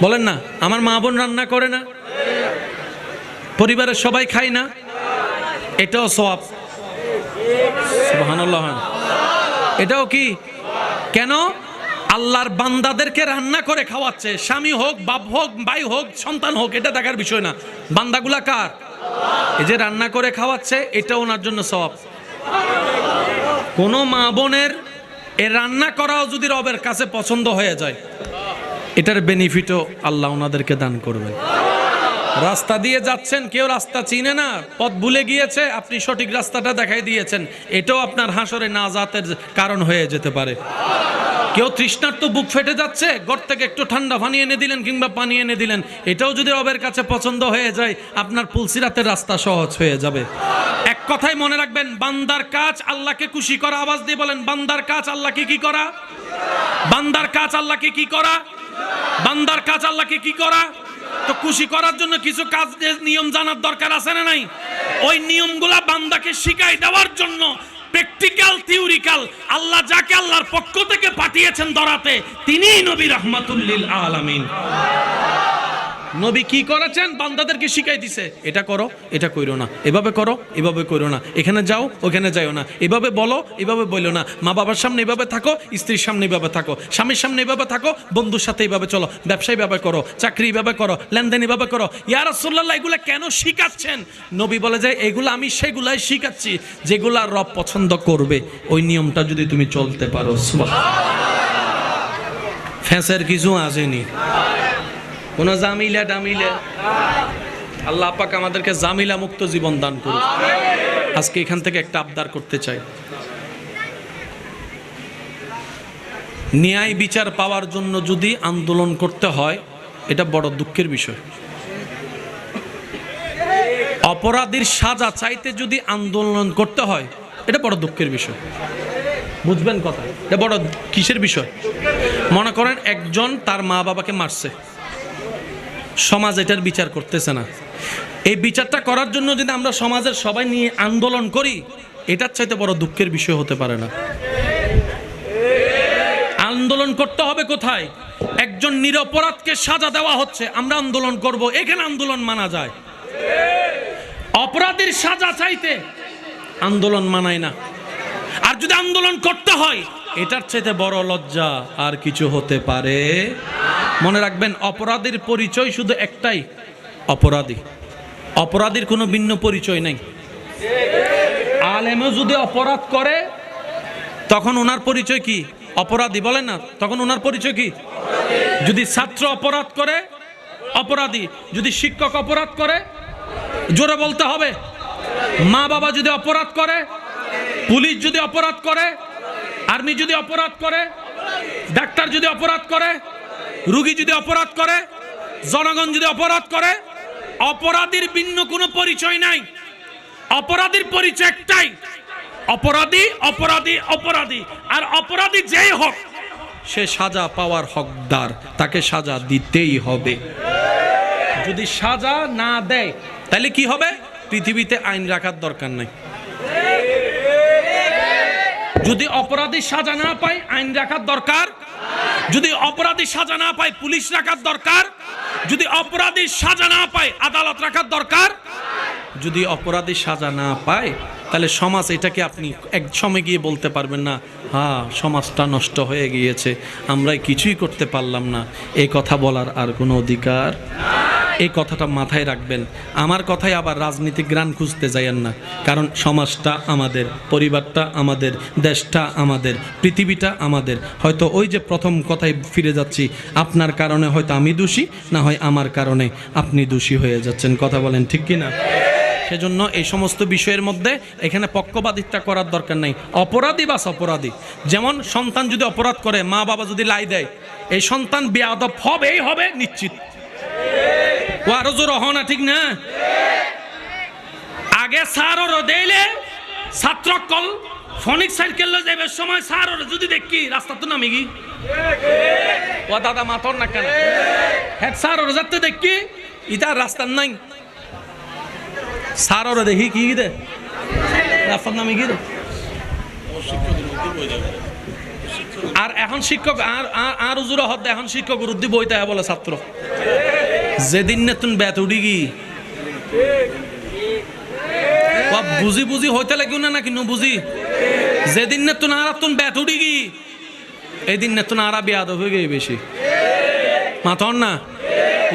বলেন না, আমার মা বোন রান্না করে না, পরিবারের সবাই খায় না, এটাও সওয়াব। সুবহানাল্লাহ। এটাও কি? কেন? আল্লাহর বান্দাদেরকে রান্না করে খাওয়াচ্ছে। স্বামী হোক, বাপ হোক, ভাই হোক, সন্তান হোক, এটা দেখার বিষয় না। বান্দাগুলা কার? এই যে রান্না করে খাওয়াচ্ছে, এটা ওনার জন্য সওয়াব। কোন মা বোনের এ রান্না করাও যদি রবের কাছে পছন্দ হয়ে যায়, এটার বেনিফিটও আল্লাহ ওনাদেরকে দান করবেন। রাস্তা দিয়ে যাচ্ছেন, কেউ রাস্তা চিনে না, পথ ভুলে গিয়েছে, আপনি সঠিক রাস্তাটা দেখাই দিয়েছেন, এটাও আপনার হাসরে নাজাতের কারণ হয়ে যেতে পারে। কেউ তৃষ্ণার্ত বুক ফেটে যাচ্ছে, ঘর থেকে একটু ঠান্ডা পানি এনে দিলেন কিংবা পানি এনে দিলেন, এটাও যদি রবের কাছে পছন্দ হয়ে যায়, আপনার পুলসিরাতের রাস্তা সহজ হয়ে যাবে। এক কথাই মনে রাখবেন, বান্দার কাজ আল্লাহকে খুশি করা। আওয়াজ দিয়ে বলেন, বান্দার কাজ আল্লাহকে কি করা? বান্দার কাজ আল্লাহকে কি করা, বান্দার কাজ আল্লাহকে কি করা। তো খুশি করার জন্য কিছু কাজ নিয়ম জানার দরকার আছে না নাই? ওই নিয়মগুলা বান্দাকে শিখাই দেওয়ার জন্য প্র্যাকটিক্যাল থিওরিক্যাল আল্লাহ যাকে আল্লাহর পক্ষ থেকে পাঠিয়েছেন ধরাতে, তিনিই নবী রাহমাতুল লিল আলামিন। নবী কি করেছেন? বান্দাদেরকে শিখাই দিছে, এটা করো, এটা কইরো না, এভাবে করো, এভাবে কইরো না, এখানে যাও, ওখানে যাইও না, এভাবে বলো, এভাবে বলো না, মা বাবার সামনে এভাবে থাকো, স্ত্রীর সামনে এভাবে থাকো, স্বামীর সামনে এভাবে থাকো, বন্ধুর সাথে এভাবে চলো, ব্যবসা এভাবে করো, চাকরি এভাবে করো, লেনদেন এভাবে করো। ইয়া রাসূলুল্লাহ, এগুলো কেন শিখাচ্ছেন? নবী বলে যে এগুলো আমি সেগুলাই শিখাচ্ছি যেগুলা রব পছন্দ করবে, ওই নিয়মটা যদি তুমি চলতে পারো। সুবহানাল্লাহ। ফ্যাঁসের কিছু আসেনি, কোন জামিলা টামিলা। আল্লাহ পাক আমাদেরকে জামিলা মুক্ত জীবন দান করুন। আজকে এখান থেকে একটা আবদার করতে চাই, ন্যায় বিচার পাওয়ার জন্য যদি আন্দোলন করতে হয়, এটা বড় দুঃখের বিষয়। অপরাধীর সাজা চাইতে যদি আন্দোলন করতে হয়, এটা বড় দুঃখের বিষয়। বুঝবেন কথা? এটা বড় কিসের বিষয়? মনে করেন একজন তার মা বাবাকে মারছে, সমাজ এটার বিচার করতেছে না। এই বিচারটা করার জন্য যদি আমরা সমাজের সবাই নিয়ে আন্দোলন করি, এটার চাইতে বড় দুঃখের বিষয় হতে পারে না। আন্দোলন করতে হবে কোথায়? একজন নিরপরাধকে সাজা দেওয়া হচ্ছে, আমরা আন্দোলন করব, এখানে আন্দোলন মানা যায়। অপরাধীর সাজা চাইতে আন্দোলন মানায় না। আর যদি আন্দোলন করতে হয়, এটার চাইতে বড় লজ্জা আর কিছু হতে পারে? মনে রাখবেন, অপরাধীর পরিচয় শুধু একটাই, অপরাধী। অপরাধীর কোনো ভিন্ন পরিচয় নাই। আলেমও যদি অপরাধ করে, তখন ওনার পরিচয় কি? অপরাধী। বলেন না, তখন ওনার পরিচয় কি? যদি ছাত্র অপরাধ করে, অপরাধী। যদি শিক্ষক অপরাধ করে, জোরে বলতে হবে। মা বাবা যদি অপরাধ করে, পুলিশ যদি অপরাধ করে, আর্মি যদি অপরাধ করে, ডাক্তার যদি অপরাধ করে, রোগী যদি অপরাধ করে, জনগণ যদি অপরাধ করে, অপরাধীর ভিন্ন কোনো পরিচয় নাই। অপরাধীর পরিচয় একটাই, অপরাধী, অপরাধী, অপরাধী। আর অপরাধী যেই হোক, সে সাজা পাওয়ার হকদার, তাকে সাজা দিতেই হবে। যদি সাজা না দেয়, তাহলে কি হবে? পৃথিবীতে আইন রাখার দরকার নাই। যদি অপরাধী সাজা না পায়, আইন রাখার দরকার। যদি অপরাধী সাজা না পায়, পুলিশ রাখার দরকার। যদি অপরাধী সাজা না পায়, আদালত রাখার দরকার। যদি অপরাধী সাজা না পায়, তাহলে সমাজ, এটাকে আপনি এক সময় গিয়ে বলতে পারবেন না, হ্যাঁ সমাজটা নষ্ট হয়ে গিয়েছে, আমরা কিছুই করতে পারলাম না। এই কথা বলার আর কোনো অধিকার। এই কথাটা মাথায় রাখবেন। আমার কথায় আবার রাজনীতিক গ্রান খুঁজতে যাইয়েন না, কারণ সমাজটা আমাদের, পরিবারটা আমাদের, দেশটা আমাদের, পৃথিবীটা আমাদের। হয়তো ওই যে প্রথম কথায় ফিরে যাচ্ছি, আপনার কারণে হয়তো আমি দোষী, না হয় আমার কারণে আপনি দোষী হয়ে যাচ্ছেন। কথা বলেন ঠিক কি না? সেজন্য এই সমস্ত বিষয়ের মধ্যে এখানে পক্ষপাতিত্ব করার দরকার নাই। অপরাধী বাস অপরাধী। যেমন সন্তান যদি অপরাধ করে, মা বাবা যদি লাই দেয়, এই সন্তান বেয়াদব হবেই হবে নিশ্চিত। ও আরো জোর হও না, ঠিক না? আগে স্যার দেইলে ছাত্র কল ফনিক সাইকেল যাবে সময় স্যার যদি দেখি রাস্তা তো নামি গি, ও দাদা মাথর না কেন হ্যাঁ স্যার যাতে দেখি ইটার রাস্তার নাই, স্যার দেখি কি দে রাস্তার নামে কি দে। আর এখন শিক্ষক আর উজুর হদ, এখন শিক্ষক উদ্দি বইতে বলে ছাত্র, যেদিন না তুমি ব্যাত উঠি গি বুঝি বুঝি হইতে লাগিও না নাকি বুঝি, যেদিন না তুমি আর তুমি ব্যাত উঠি গি, এই দিন না তুমি আরা বেয়াদ হয়ে গিয়ে বেশি মাথন না।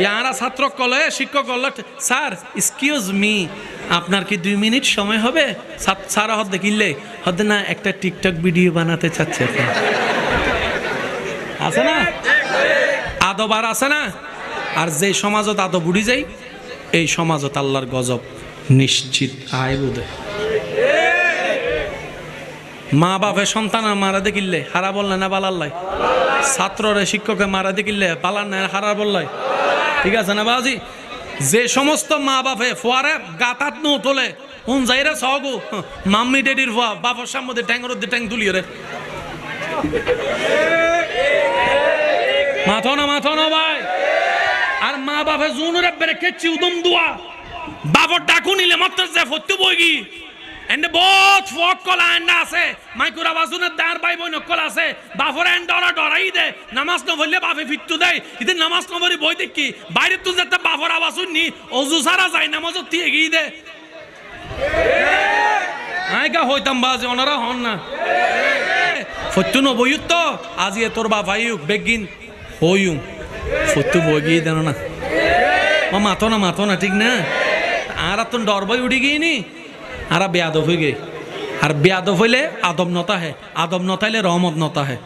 ইয়ারা ছাত্র কলে শিক্ষক কল, স্যার এক্সকিউজ মি, আপনার কি 2 মিনিট সময় হবে? স্যার হদ দেখিলে হদ না একটা টিকটক ভিডিও বানাতে চাচ্ছে, আছে না আদব আর আছে না। আর যে সমাজত আদব বুড়ি যাই, এই সমাজত আল্লাহর গজব নিশ্চিত আয় বোধে। মা বাপে সন্তান মারা দেখিলে হারা বললে না বালাল্লাই, ছাত্ররে শিক্ষকে মারা দেখিলে পালার না হারা বললাই, ঠিক আছে না বাজি? যে সমস্ত মা বাপে ফোয়ারে গাতাত নো তোলে উন যাইরে সগু মাম্মি ডেডির ফোয়া বাপর সামনে ট্যাঙ্গর ট্যাং তুলিয়ে রে, মাথো না ভাই। আর মা বাপে জুনুরে বেরে কেচি উদম দুয়া বাবর ডাকু নিলে মাত্র যে ফত্তু বইগি এন্ড বহুত ফক কলা এন্ড আছে মাইকুরা বাজুনের দাঁড় ভাই বোন কল আছে বাফর এন্ড ডরাই দে নামাজ ন বললে বাপে ফিট্টু দেয় ইতে নামাজ ন বলি বই দেখি বাইরে তুই যেতে বাফর আওয়াজ নি অজু সারা যায় নামাজ দিয়ে গিয়ে দে আইগা হইতাম বাজে ওনারা হন না ফত্তু ন বইয়ুত তো আজি তোর বাপ আইউক বেগিন হইউম ফত্তু বই গিয়ে দেন না ও মাথো না ঠিক না আর তুন ডর বই উঠি গিয়ে নি আর বেয়াদব হয়ে গে আর বেয়াদব হইলে আদব নতা হে আদব নতাইলে রহমত নতা হে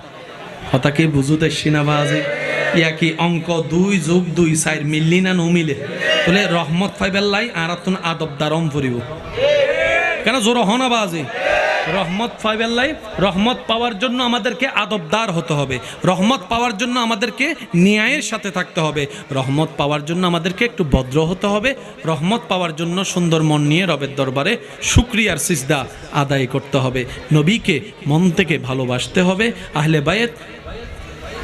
হতা কি বুঝু দেখছি না বাজে ইয়া কি অঙ্ক 2 যোগ 2 4 মিললি না নমিলে তাহলে রহমত ফাইবেল্লাই আর তুন আদব দারম ফুরিব কেন জোর হনা বাজে রহমত ফাইবেল্লাই রহমত পাওয়ার জন্য আমাদেরকে আদবদার হতে হবে রহমত পাওয়ার জন্য আমাদেরকে ন্যায়ের সাথে থাকতে হবে রহমত পাওয়ার জন্য আমাদেরকে একটু ভদ্র হতে হবে রহমত পাওয়ার জন্য সুন্দর মন নিয়ে রবের দরবারে শুকরিয়ার সিজদা আদায় করতে হবে নবীকে মন থেকে ভালোবাসতে হবে আহলে বায়েত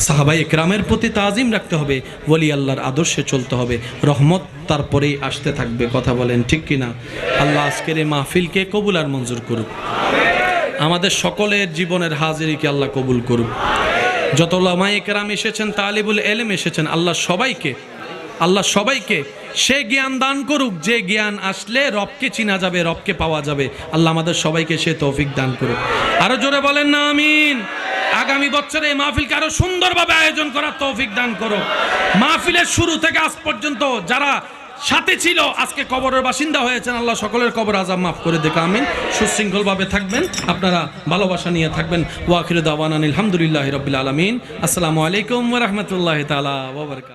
সাহাবায়ে কেরামের প্রতি তাজিম রাখতে হবে ওলি আল্লাহর আদর্শে চলতে হবে রহমত তারপরেই আসতে থাকবে কথা বলেন ঠিক কিনা আল্লাহ আজকের এই মাহফিলকে কবুল আর মঞ্জুর করুক আমাদের সকলের জীবনের হাজিরিকে আল্লাহ কবুল করুক যত উলামায়ে কেরাম এসেছেন তালিবুল ইলম এসেছেন আল্লাহ সবাইকে সে জ্ঞান দান করুক যে জ্ঞান আসলে রবকে চিনা যাবে রবকে পাওয়া যাবে আল্লাহ আমাদের সবাইকে সে তৌফিক দান করুক আরো জোরে বলেন না আমিন আগামী বছরে এই মাহফিলকে আরো সুন্দরভাবে আয়োজন করার তৌফিক দান করো মাহফিলের শুরু থেকে আজ পর্যন্ত যারা সাথে ছিল আজকে কবরের বাসিন্দা হয়েছেন আল্লাহ সকলের কবর আযাব মাফ করে দেখ আমিন সুশৃঙ্খলভাবে থাকবেন আপনারা ভালোবাসা নিয়ে থাকবেন ওয়া আখিরু দাওয়ানা আলহামদুলিল্লাহি রাব্বিল আলামিন আসসালামু আলাইকুম ওয়া রাহমাতুল্লাহি তাআলা ওয়া বারাকাতুহু।